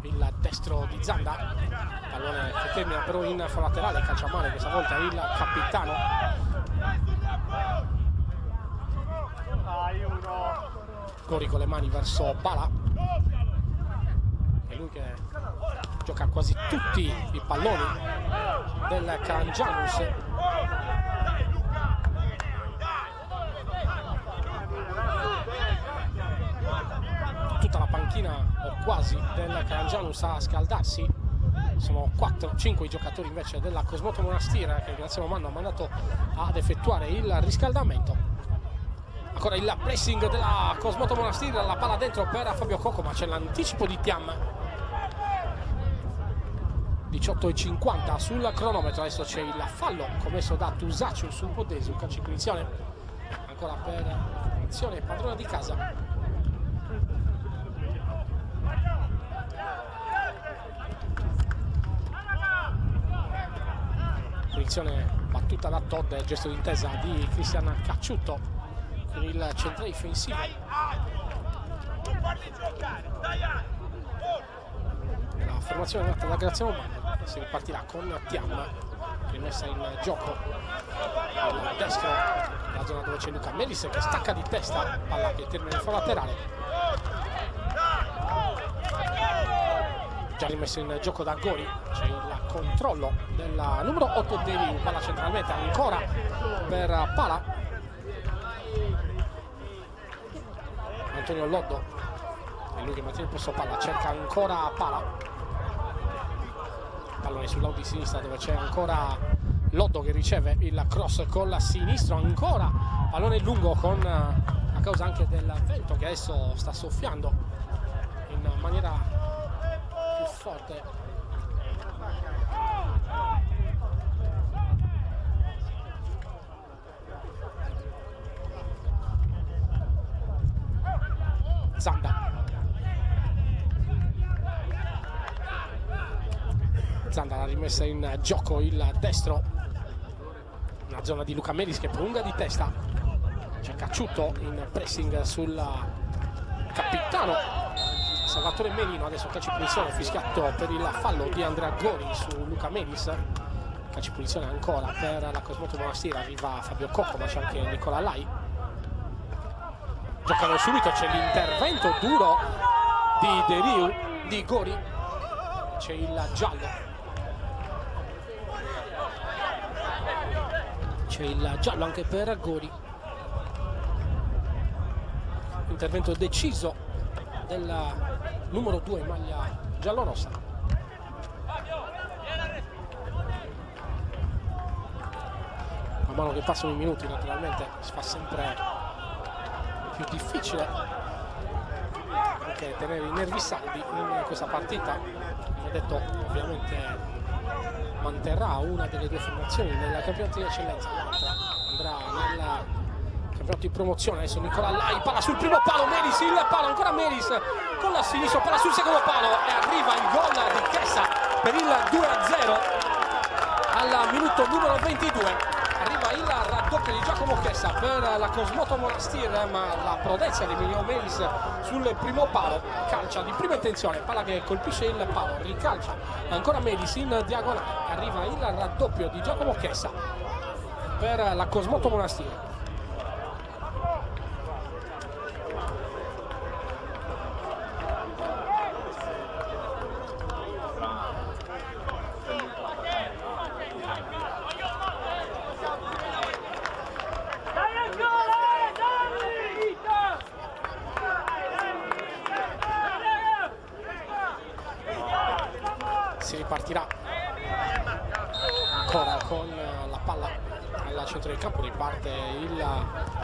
il destro di Zanda, pallone che termina però in fallo laterale, calcia male questa volta il capitano, Gori con le mani verso Pala, è lui che gioca quasi tutti i palloni del Calangianus. Tutta la panchina o quasi del Calangianus a scaldarsi, sono 4-5 i giocatori invece della Cosmoto Monastir che grazie a Manno ha mandato ad effettuare il riscaldamento. Ancora il pressing della Cosmoto Monastir, la palla dentro per Fabio Cocco ma c'è l'anticipo di Tiam, 18:50 sul cronometro, adesso c'è il fallo commesso da Tusacciu su Podesu, calcio di punizione ancora per punizione padrona di casa. Punizione battuta da Todd, gesto di intesa di Cristian Cacciutto con il centrale difensivo. La formazione nata da Graziano Manno, si ripartirà con Tiam, rimessa in gioco al destro, la zona dove c'è Luca Melis che stacca di testa, palla che termina in fallo laterale. Già rimesso in gioco da Gori, c'è il controllo della numero 8 Deriu, palla centralmente ancora per Pala, Antonio Loddo è lui che mantiene il posto palla, cerca ancora Pala, pallone sul lato di sinistra dove c'è ancora Loddo che riceve il cross con la sinistro, ancora pallone lungo con a causa anche del vento che adesso sta soffiando in maniera più forte. Zanda l'ha rimessa in gioco il destro, una zona di Luca Melis che prolunga di testa, c'è Cacciutto in pressing sul capitano Salvatore Melino, adesso calcio di punizione, fischiato per il fallo di Andrea Gori su Luca Melis, calcio di punizione ancora per la Cosmoto Monastir, arriva Fabio Cocco ma c'è anche Nicola Lai, giocano subito, c'è l'intervento duro di Deriu, di Gori, c'è il giallo. C'è il giallo anche per Gori, intervento deciso del numero 2 in maglia giallorossa. Man mano che passano i minuti naturalmente si fa sempre più difficile anche tenere i nervi saldi in questa partita. Come detto, ovviamente manterrà una delle due formazioni nella campionato di eccellenza, l'altra andrà nel campionato di promozione. Adesso Nicola Lai, palla sul primo palo, Melis, il palo, ancora Melis, con la sinistra, palla sul secondo palo e arriva il gol di Chessa per il 2-0 al minuto numero 22. Arriva il raddoppio di Giacomo Chessa per la Cosmoto Monastir, ma la prodezza di Emiliano Melis sul primo palo, calcia di prima intenzione, palla che colpisce il palo, ricalcia ancora Melis in diagonale, arriva il raddoppio di Giacomo Chessa per la Cosmoto Monastir. Si ripartirà ancora con la palla al centro del campo, riparte il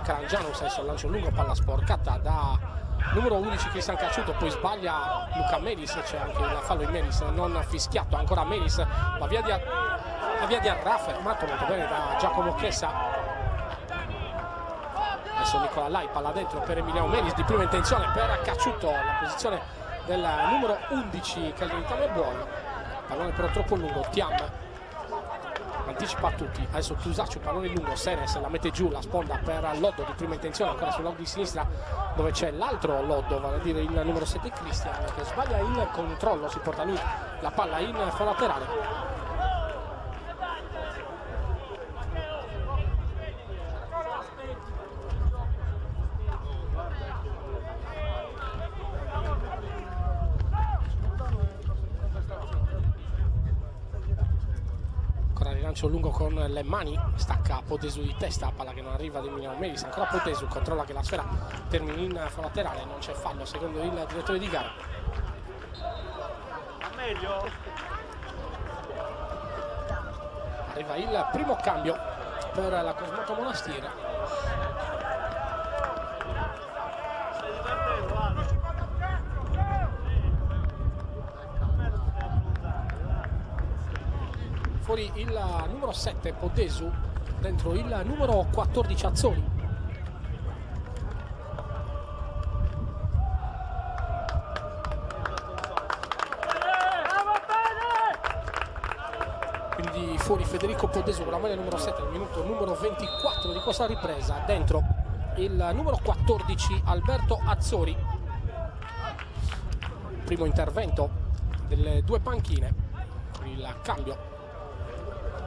Calangiano, senso il lancio lungo, palla sporcata da numero 11 Cristian Cacciuto, poi sbaglia Luca Melis, c'è anche il fallo in Melis non fischiato, ancora Melis, la via di Arra, fermato molto bene da Giacomo Chessa. Adesso Nicola Lai, palla dentro per Emiliano Melis di prima intenzione per Cacciuto, la posizione del numero 11 che il ritmo è buono. Pallone però troppo lungo, Tiam anticipa a tutti, adesso Tusaccio, pallone lungo, Senes la mette giù, la sponda per Loddo di prima intenzione, ancora sul lato di sinistra dove c'è l'altro Loddo, vale a dire il numero 7 Cristian, che sbaglia il controllo, si porta lui la palla in fallo laterale. Rilancio lungo con le mani, stacca Podesu di testa, palla che non arriva di Emiliano Melis, ancora Podesu, controlla che la sfera termini in fallo laterale, non c'è fallo secondo il direttore di gara. Arriva il primo cambio per la Cosmoto Monastir. Fuori il numero 7 Podesu, dentro il numero 14 Azzori. Quindi fuori Federico Podesu con la maglia numero 7 nel minuto numero 24 di questa ripresa, dentro il numero 14 Alberto Azzori. Primo intervento delle due panchine, il cambio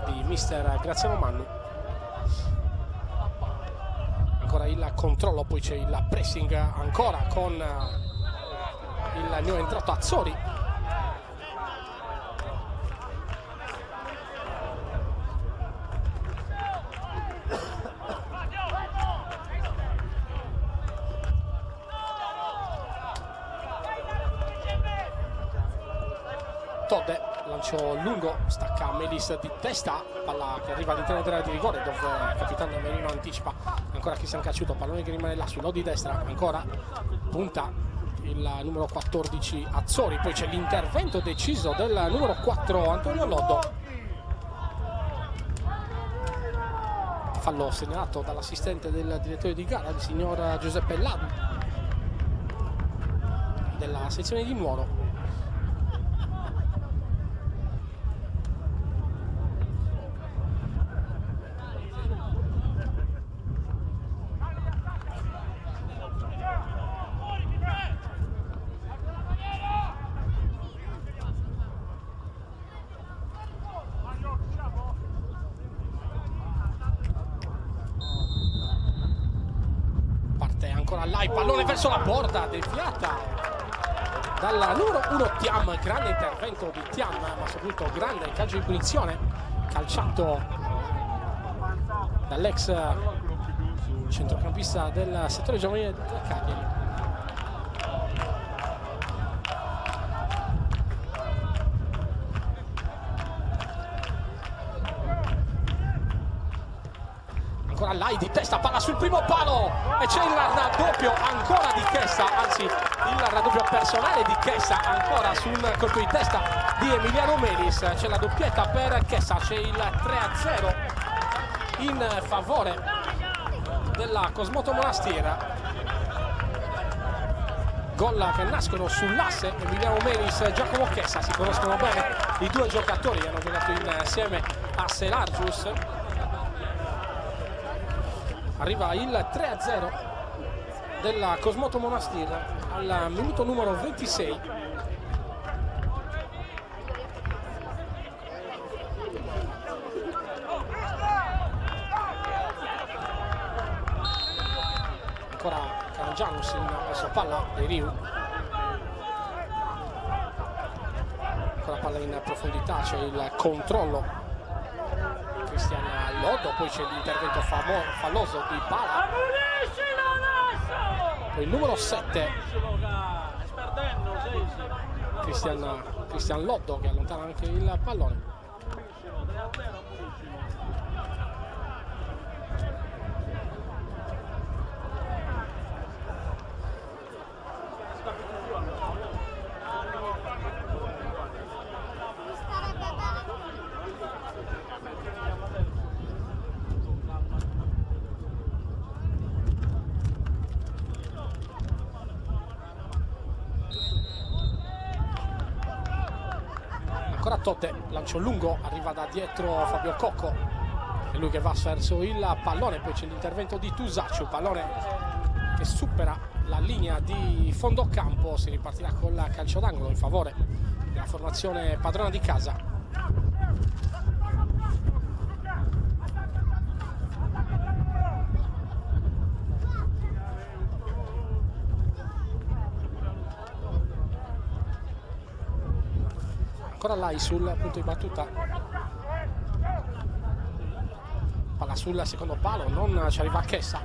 di mister Graziano Mannu. Ancora il controllo, poi c'è il pressing ancora con il neo entrato Azzori. Todde, lancio lungo, stacca Melis di testa, palla che arriva all'interno dell'area di rigore dove il capitano Merino anticipa, ancora Cristian Cacciuto, pallone che rimane là sul lato di destra, ancora punta il numero 14 Azzori, poi c'è l'intervento deciso del numero 4 Antonio Loddo. Fallo segnalato dall'assistente del direttore di gara, il signor Giuseppe Ladu della sezione di Nuoro. Ancora là, il pallone verso la porta, deviata dal numero 1 Tiam, grande intervento di Tiam, ma soprattutto grande calcio di punizione, calciato dall'ex centrocampista del settore giovanile del Cagliari. Ancora Lai di testa, palla sul primo palo e c'è il raddoppio ancora di Chessa, anzi il raddoppio personale di Chessa ancora sul colpo di testa di Emiliano Melis. C'è la doppietta per Chessa, c'è il 3-0 in favore della Cosmoto Monastir. gol che nascono sull'asse. Emiliano Melis e Giacomo Chessa si conoscono bene, i due giocatori hanno giocato insieme a Selargius. Arriva il 3-0 della Cosmoto Monastir al minuto numero 26. Ancora Carangianus verso palla dei Riu. Ancora palla in profondità, c'è il controllo Cristian Loddo, poi c'è l'intervento falloso di Pala. Poi il numero 7 Cristian Loddo che allontana anche il pallone. Ancora Totte, lancio lungo, arriva da dietro Fabio Cocco, è lui che va verso il pallone, poi c'è l'intervento di Tusaccio, pallone che supera la linea di fondo campo, si ripartirà col calcio d'angolo in favore della formazione padrona di casa. Ancora Lai sul punto di battuta, palla sul secondo palo, non ci arriva Chessa.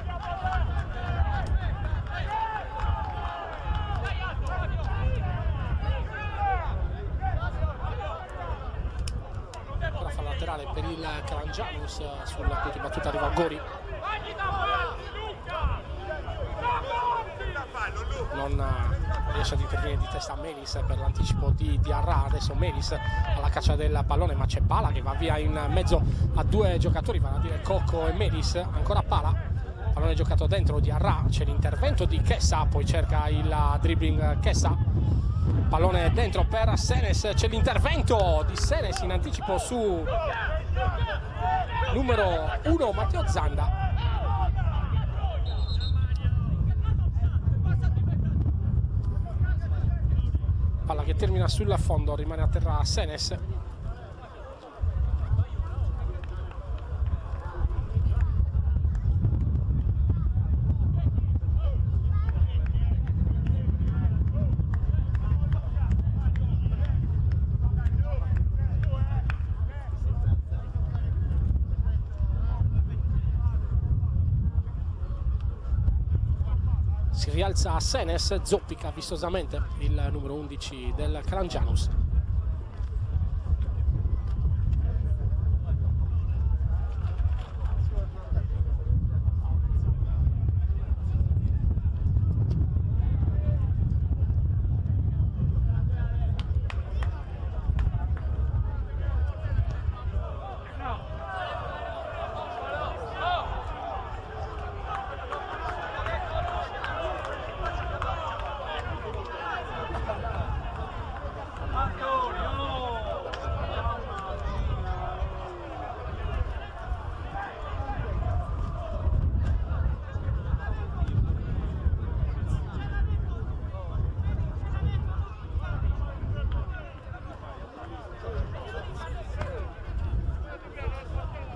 Ancora fa laterale per il Carangianus, sul punto di battuta arriva Gori. Non riesce ad intervenire di testa Melis per l'anticipo di Arra. Adesso Melis alla caccia del pallone, ma c'è Pala che va via in mezzo a due giocatori, vanno a dire Cocco e Melis. Ancora Pala, pallone giocato dentro di Arra, c'è l'intervento di Chessa, poi cerca il dribbling Chessa, pallone dentro per Senes, c'è l'intervento di Senes in anticipo su numero 1 Matteo Zanda. Palla che termina sul fondo, rimane a terra Senes. Si rialza Senes, zoppica vistosamente il numero 11 del Carangianus.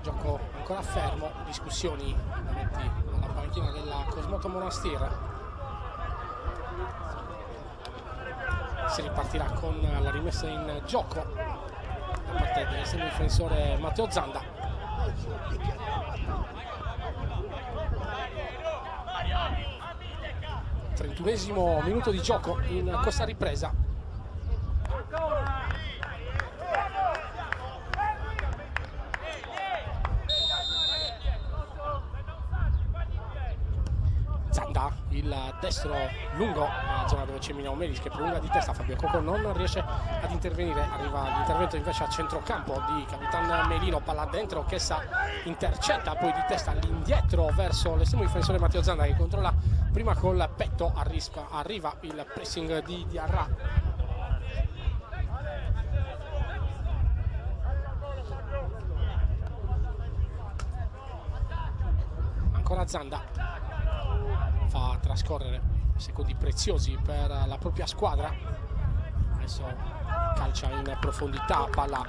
Gioco ancora fermo, discussioni davanti alla panchina della Cosmoto Monastir. Si ripartirà con la rimessa in gioco da parte del semidifensore Matteo Zanda. Trentunesimo minuto di gioco in questa ripresa. Zanda, il destro lungo nella zona dove c'è Emiliano Melis che prolunga di testa. Fabio Coco non riesce ad intervenire, arriva l'intervento invece a centrocampo di Capitan Melino, palla dentro, Chessa intercetta, poi di testa all'indietro verso l'estremo difensore Matteo Zanda che controlla prima col petto, arriva il pressing di Diarra. Ancora Zanda, fa trascorrere secondi preziosi per la propria squadra. Adesso calcia in profondità, palla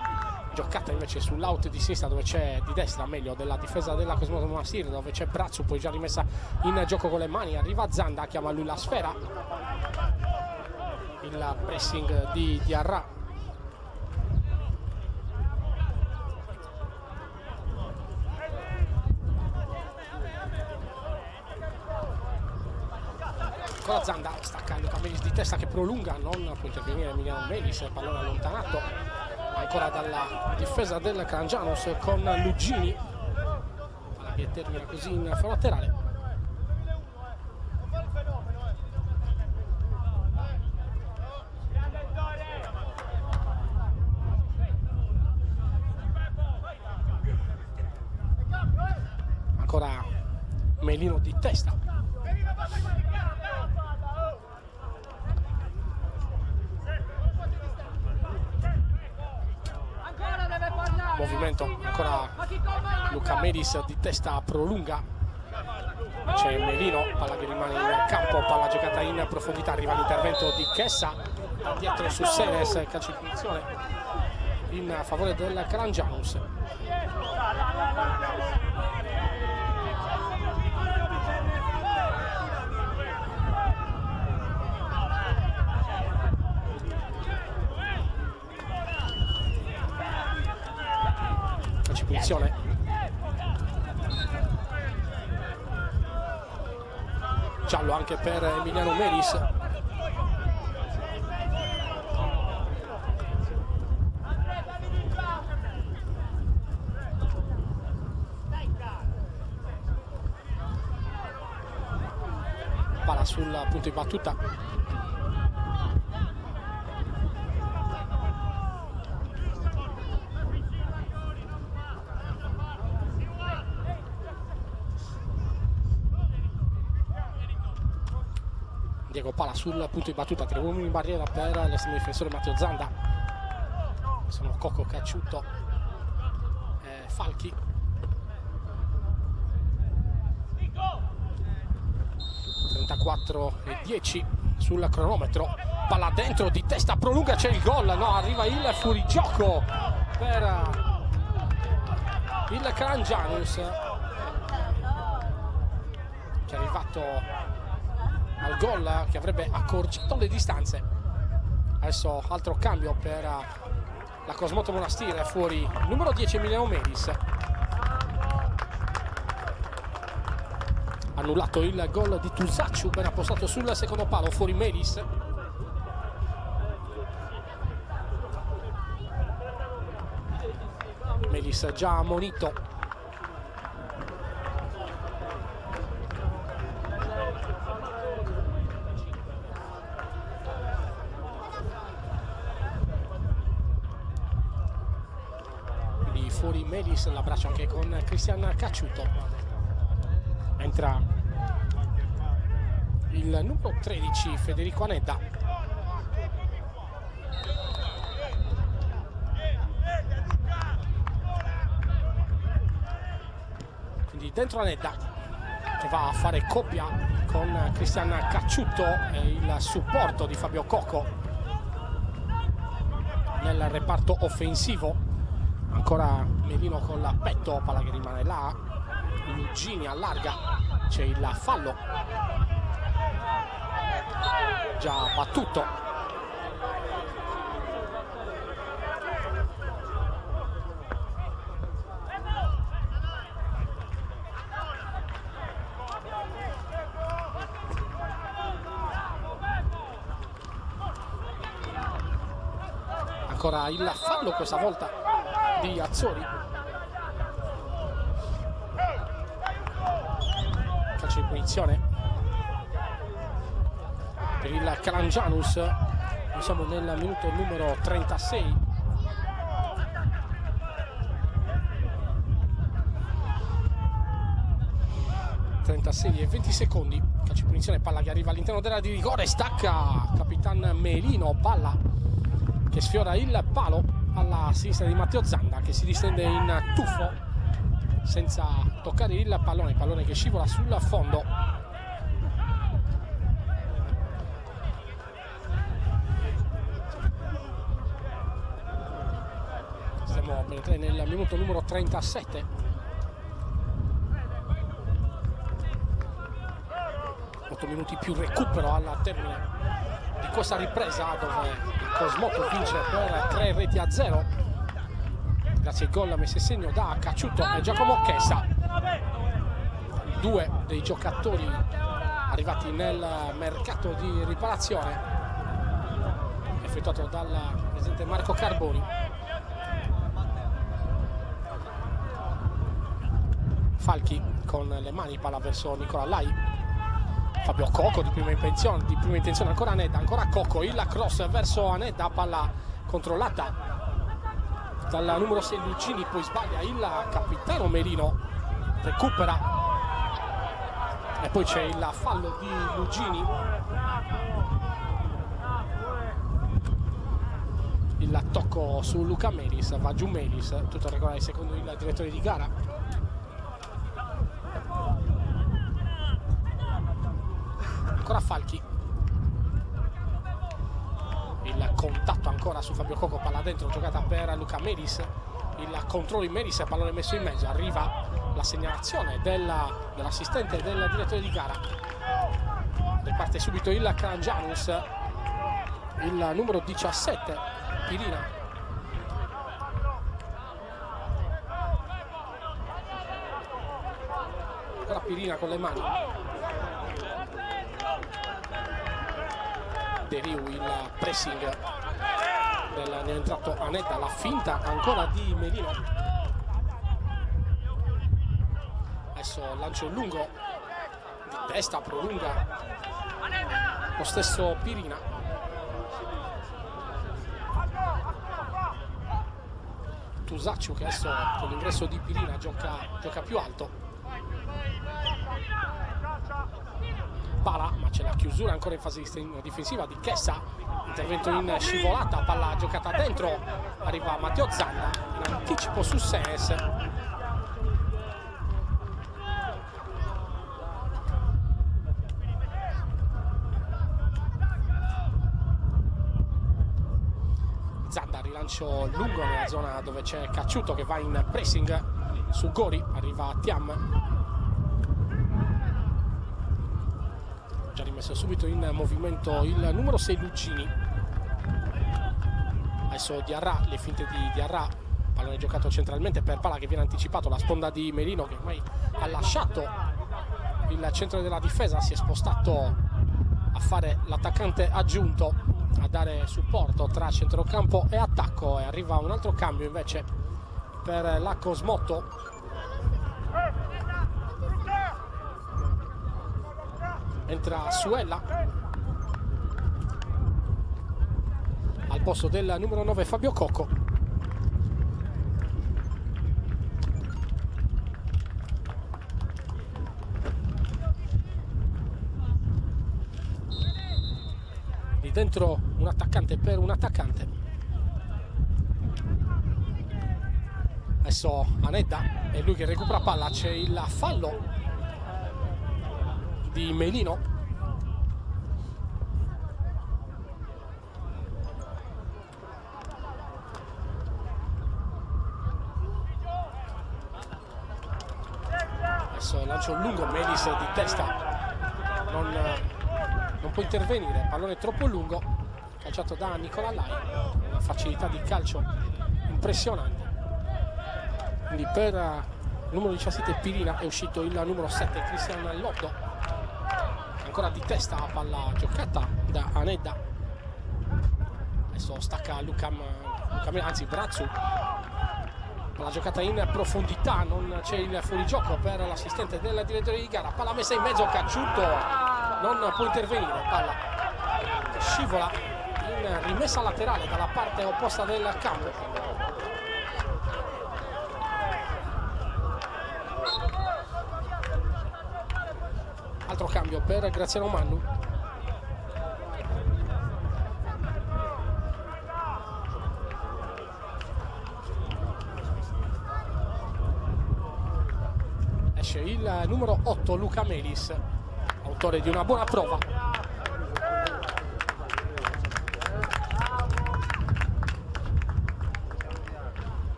giocata invece sull'out di sinistra dove c'è, di destra meglio, della difesa della Cosmoto Monastir, dove c'è Brazzo, poi già rimessa in gioco con le mani. Arriva Zanda, chiama lui la sfera, il pressing di Diarra. Ancora Zanda, stacca Luca Melis di testa che prolunga, non può intervenire Emiliano Melis, pallone allontanato ancora dalla difesa del Calangianus con Lugini, palla che termina così in fallo laterale. Ancora Melino di testa. Movimento, ancora Luca Melis di testa prolunga, c'è Melino, palla che rimane in campo, palla giocata in profondità, arriva l'intervento di Chessa, dietro su Senes, calcio di punizione in favore del Calangianus. Punizione, giallo anche per Emiliano Melis. Palla sul punto di battuta. Diego palla sul punto di battuta, 3 uomini in barriera per l'estremo difensore Matteo Zanda. Sono Cocco, Cacciuto e Falchi. e 10 sul cronometro, palla dentro di testa prolunga, c'è il gol, no, arriva il fuorigioco per il Calangianus che è arrivato al gol che avrebbe accorciato le distanze. Adesso altro cambio per la Cosmoto Monastir, è fuori il numero 10 Emiliano Melis. Annullato il gol di Tusacciu, ben appostato sul secondo palo, fuori Melis. Melis già ammonito. Quindi fuori Melis, l'abbraccio anche con Cristian Cacciuto. Entra il numero 13 Federico Anedda. Quindi dentro Anedda che va a fare coppia con Cristian Cacciuto e il supporto di Fabio Cocco nel reparto offensivo. Ancora Melino con la petto, palla che rimane là. Lugini allarga, c'è il fallo già battuto. Ancora il fallo questa volta di Azzori. Calcio di punizione. per il Calangianus. Noi siamo nel minuto numero 36. E 20 secondi, calcio di punizione, palla che arriva all'interno dell'area di rigore, stacca Capitan Melino, palla che sfiora il palo alla sinistra di Matteo Zanda, che si distende in tuffo senza toccare il pallone che scivola sul fondo. Stiamo per entrare nel minuto numero 37. 8 minuti più recupero al termine di questa ripresa, dove il Cosmotto vince per 3-0 grazie ai gol messi a segno da Cacciuto e Giacomo Chessa, due dei giocatori arrivati nel mercato di riparazione effettuato dal presidente Marco Carboni. Falchi con le mani, palla verso Nicola Lai. Fabio Cocco di prima intenzione, ancora Anedda, ancora Cocco, il cross verso Anedda, palla controllata dal numero 6 Lucini, poi sbaglia il capitano Melino, recupera e poi c'è il fallo di Lucini. Il tocco su Luca Melis, va giù Melis, tutto regolare secondo il direttore di gara. Ancora Falchi, il contatto ancora su Fabio Cocco, palla dentro, giocata per Luca Melis, il controllo in Melis, pallone messo in mezzo, arriva la segnalazione dell'assistente del direttore di gara, riparte subito il Calangianus, il numero 17 Pirina, ancora Pirina con le mani. De Riu, il pressing ne è entrato Anedda, la finta ancora di Melino, adesso lancio lungo di testa, prolunga lo stesso Pirina, Tusacciu che adesso con l'ingresso di Pirina gioca più alto. Pala, ma c'è la chiusura ancora in fase difensiva di Chessa, intervento in scivolata, palla giocata dentro, arriva Matteo Zanda in anticipo su Senes. Zanda, rilancio lungo nella zona dove c'è Cacciuto che va in pressing su Gori, arriva Tiam. Rimesso subito in movimento il numero 6 Lucini, adesso Diarra, le finte di Diarra, pallone giocato centralmente per palla che viene anticipato, la sponda di Melino che ormai ha lasciato il centro della difesa, si è spostato a fare l'attaccante aggiunto, a dare supporto tra centrocampo e attacco, e arriva un altro cambio invece per la Cosmotto. Entra Suella al posto del numero 9 Fabio Cocco. Lì dentro un attaccante per un attaccante. Adesso Anedda è lui che recupera palla, c'è il fallo di Melino. Adesso lancio lungo, Melis di testa non può intervenire, pallone troppo lungo, calciato da Nicola Lai, una facilità di calcio impressionante. Quindi per il numero 17 Pirina è uscito il numero 7 Cristian Lotto. Ancora di testa, palla giocata da Anedda, adesso stacca Luca, anzi Brazzu, palla giocata in profondità, non c'è il fuorigioco per l'assistente del direttore di gara, palla messa in mezzo, Cacciuto non può intervenire, palla scivola in rimessa laterale dalla parte opposta del campo. Altro cambio per Graziano Mannu. Esce il numero 8 Luca Melis, autore di una buona prova.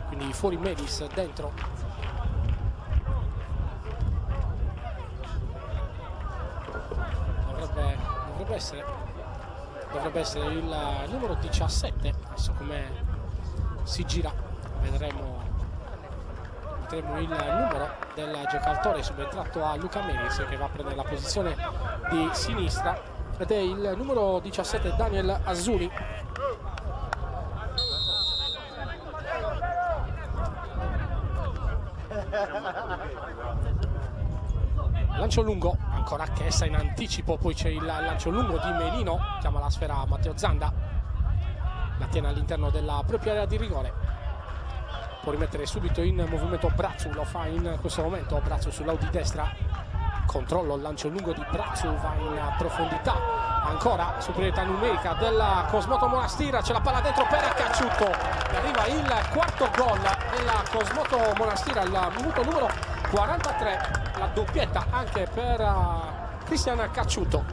Quindi fuori Melis, dentro dovrebbe essere il numero 17. Adesso come si gira vedremo il numero del giocatore subentrato a Luca Melis, che va a prendere la posizione di sinistra, ed è il numero 17 Daniel Azzuni. Lancio lungo, ancora Chiesa in anticipo, poi c'è il lancio lungo di Melino, chiama la sfera Matteo Zanda, la tiene all'interno della propria area di rigore. Può rimettere subito in movimento Brazzu, lo fa in questo momento, Brazzu sul lato di destra, controllo il lancio lungo di Brazzu, va in profondità, ancora superiorità numerica della Cosmoto Monastira, c'è la palla dentro per Cacciutto e arriva il quarto gol della Cosmoto Monastira al minuto numero 43, la doppietta anche per Cristian Cacciutto.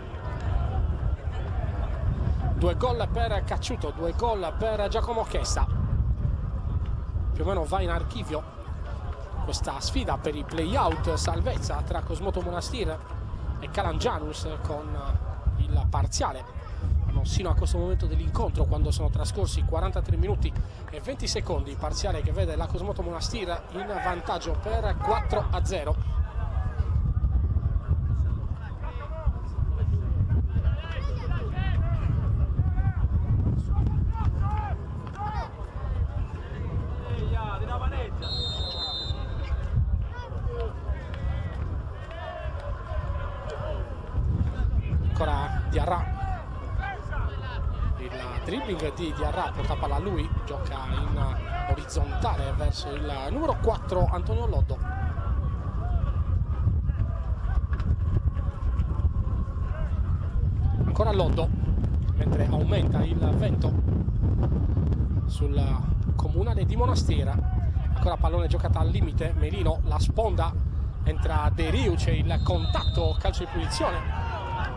2 gol per Cacciutto, 2 gol per Giacomo Chiesa. Più o meno va in archivio questa sfida per i play-out salvezza tra Cosmoto Monastir e Calangianus, con il parziale sino a questo momento dell'incontro, quando sono trascorsi 43 minuti e 20 secondi, parziale che vede la Cosmoto Monastir in vantaggio per 4-0. Ancora Diarra, il dribbling di Diarra, porta palla a lui, gioca in orizzontale verso il numero 4 Antonio Loddo. Ancora Loddo, mentre aumenta il vento sul comunale di Monastera. Ancora pallone giocata al limite, Melino, la sponda, entra De Riu, c'è il contatto, calcio di punizione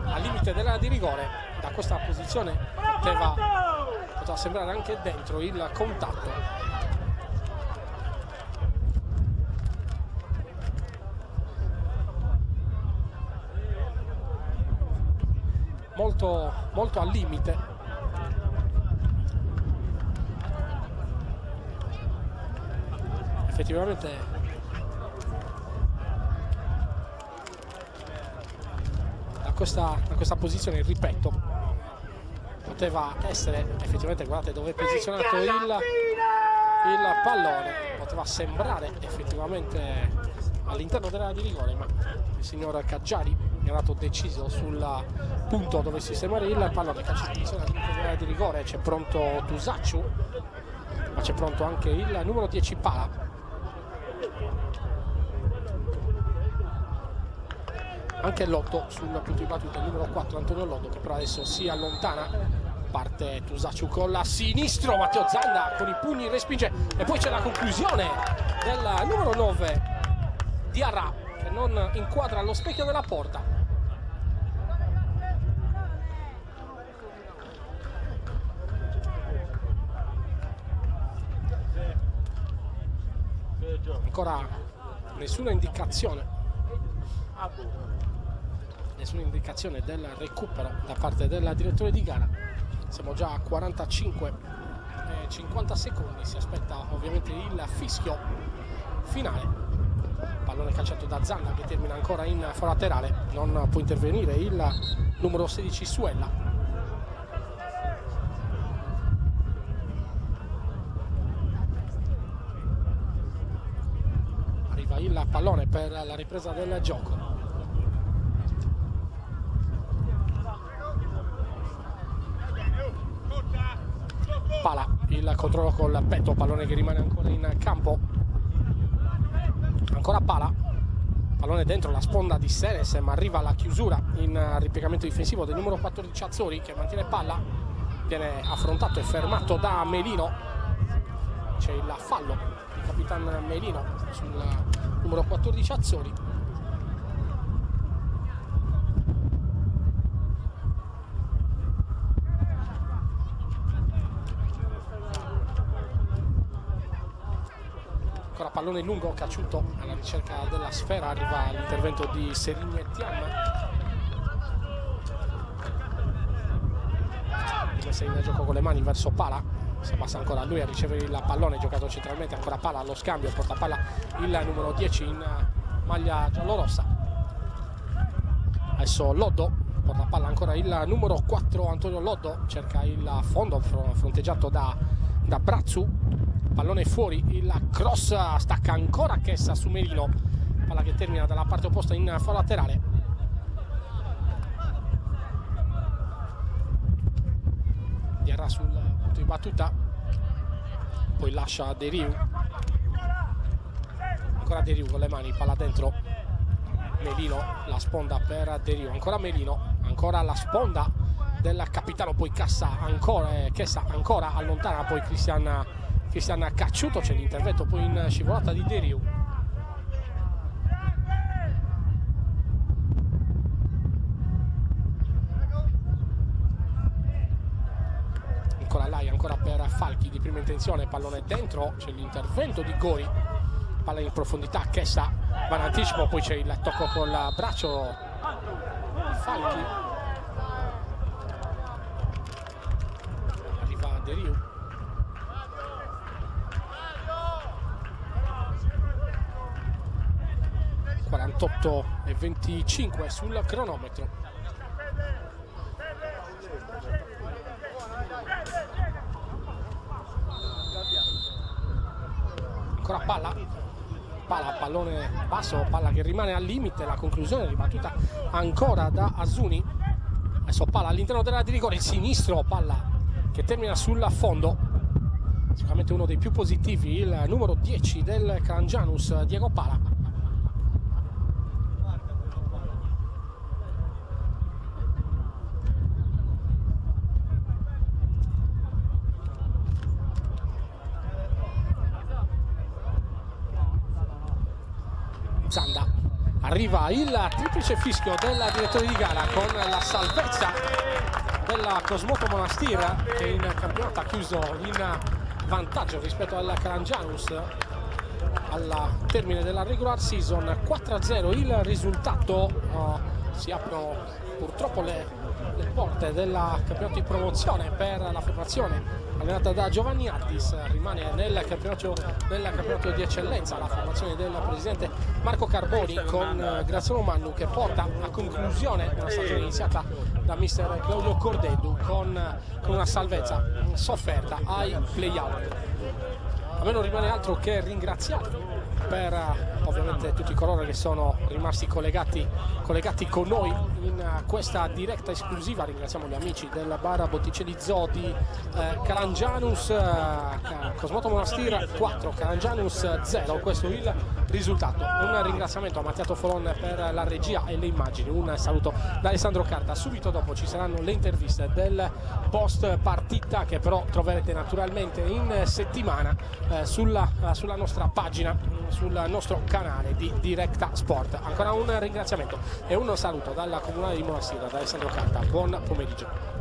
al limite dell'area di rigore. Da questa posizione poteva sembrare anche dentro il contatto. Molto al limite. Effettivamente da questa posizione, ripeto, poteva essere effettivamente, guardate dove è posizionato il pallone, poteva sembrare effettivamente all'interno dell'area di rigore, ma il signor Caggiari è andato deciso sul punto dove sistemare il pallone. Calcio di punizione all'interno dell'area di rigore, c'è pronto Tusacciu, ma c'è pronto anche il numero 10 Pala. Anche Lotto sul punto di battuta, il numero 4 Antonio Lotto, che però adesso si allontana. Parte Tusacciu con la sinistro, Matteo Zanda con i pugni respinge, e poi c'è la conclusione del numero 9 Diarra, che non inquadra allo specchio della porta. Ancora nessuna indicazione del recupero da parte del direttore di gara. Siamo già a 45 e 50 secondi, si aspetta ovviamente il fischio finale. Pallone calciato da Zanda, che termina ancora in foro laterale, non può intervenire il numero 16 Suella. Arriva il pallone per la ripresa del gioco. Pala, il controllo col petto, pallone che rimane ancora in campo. Ancora Pala, pallone dentro la sponda di Seres, ma arriva la chiusura in ripiegamento difensivo del numero 14 Azzori, che mantiene palla, viene affrontato e fermato da Melino. C'è il fallo di Capitan Melino sul numero 14 Azzori. Ancora pallone lungo, Cacciuto alla ricerca della sfera, arriva l'intervento di Serignettian. Messa in gioco con le mani verso Pala, si passa ancora a lui a ricevere il pallone, giocato centralmente, ancora Pala allo scambio, porta palla il numero 10 in maglia giallorossa. Adesso Loddo, porta palla ancora il numero 4 Antonio Loddo, cerca il fondo fronteggiato da Brazzu. Pallone fuori, il cross, stacca ancora Chessa su Melino, palla che termina dalla parte opposta in fallo laterale. Diarra sul punto di battuta, poi lascia De Riu, ancora De Riu con le mani, palla dentro, Melino, la sponda per De Riu, ancora Melino, ancora la sponda del capitano, poi Chessa ancora allontana, poi Cristian Cacciuto, c'è l'intervento poi in scivolata di De Riu. Nicolai ancora per Falchi di prima intenzione, pallone dentro, c'è l'intervento di Gori, palla in profondità, Chessa va in anticipo, poi c'è il tocco col braccio di Falchi, arriva De Riu. 48:25 sul cronometro. Ancora pallone basso, palla che rimane al limite, la conclusione ribattuta ancora da Asuni. Adesso palla all'interno dell'area di rigore, il sinistro, palla che termina sul fondo. Sicuramente uno dei più positivi, il numero 10 del Calangianus, Diego Pala. Zanda, arriva il triplice fischio del direttore di gara con la salvezza della Cosmoto Monastir, che in campionato ha chiuso in vantaggio rispetto al Calangianus al termine della regular season. 4-0 il risultato. Si aprono purtroppo le porte del campionato di promozione per la formazione allenata da Giovanni Attis. Rimane nel campionato di eccellenza la formazione del presidente Marco Carboni con Graziano Mannu, che porta a conclusione una stagione iniziata da mister Claudio Cordedu con una salvezza sofferta ai play-out. A me non rimane altro che ringraziarvi per ovviamente tutti coloro che sono rimasti collegati con noi in questa diretta esclusiva. Ringraziamo gli amici del bar Botticelli Zoo di Calangianus, Cosmoto Monastir 4, Calangianus 0, questo è il risultato. Un ringraziamento a Mattia Tofolon per la regia e le immagini, un saluto da Alessandro Carta. Subito dopo ci saranno le interviste del post partita, che però troverete naturalmente in settimana sulla nostra pagina, sul nostro canale di Directa Sport. Ancora un ringraziamento e un saluto dalla Comunale di Monastir, da Alessandro Carta. Buon pomeriggio.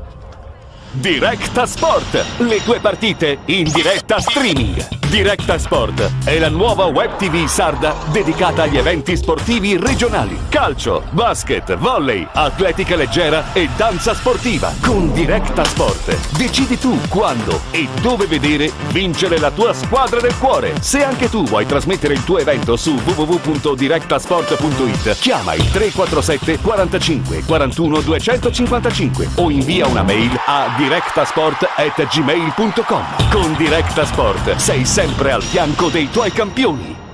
Directa Sport, le tue partite in diretta streaming. Directa Sport è la nuova web TV sarda dedicata agli eventi sportivi regionali: calcio, basket, volley, atletica leggera e danza sportiva. Con Directa Sport decidi tu quando e dove vedere vincere la tua squadra del cuore. Se anche tu vuoi trasmettere il tuo evento su www.directasport.it, chiama il 347 45 41 255 o invia una mail a directasport@gmail.com. Con Directa Sport sei sempre al fianco dei tuoi campioni.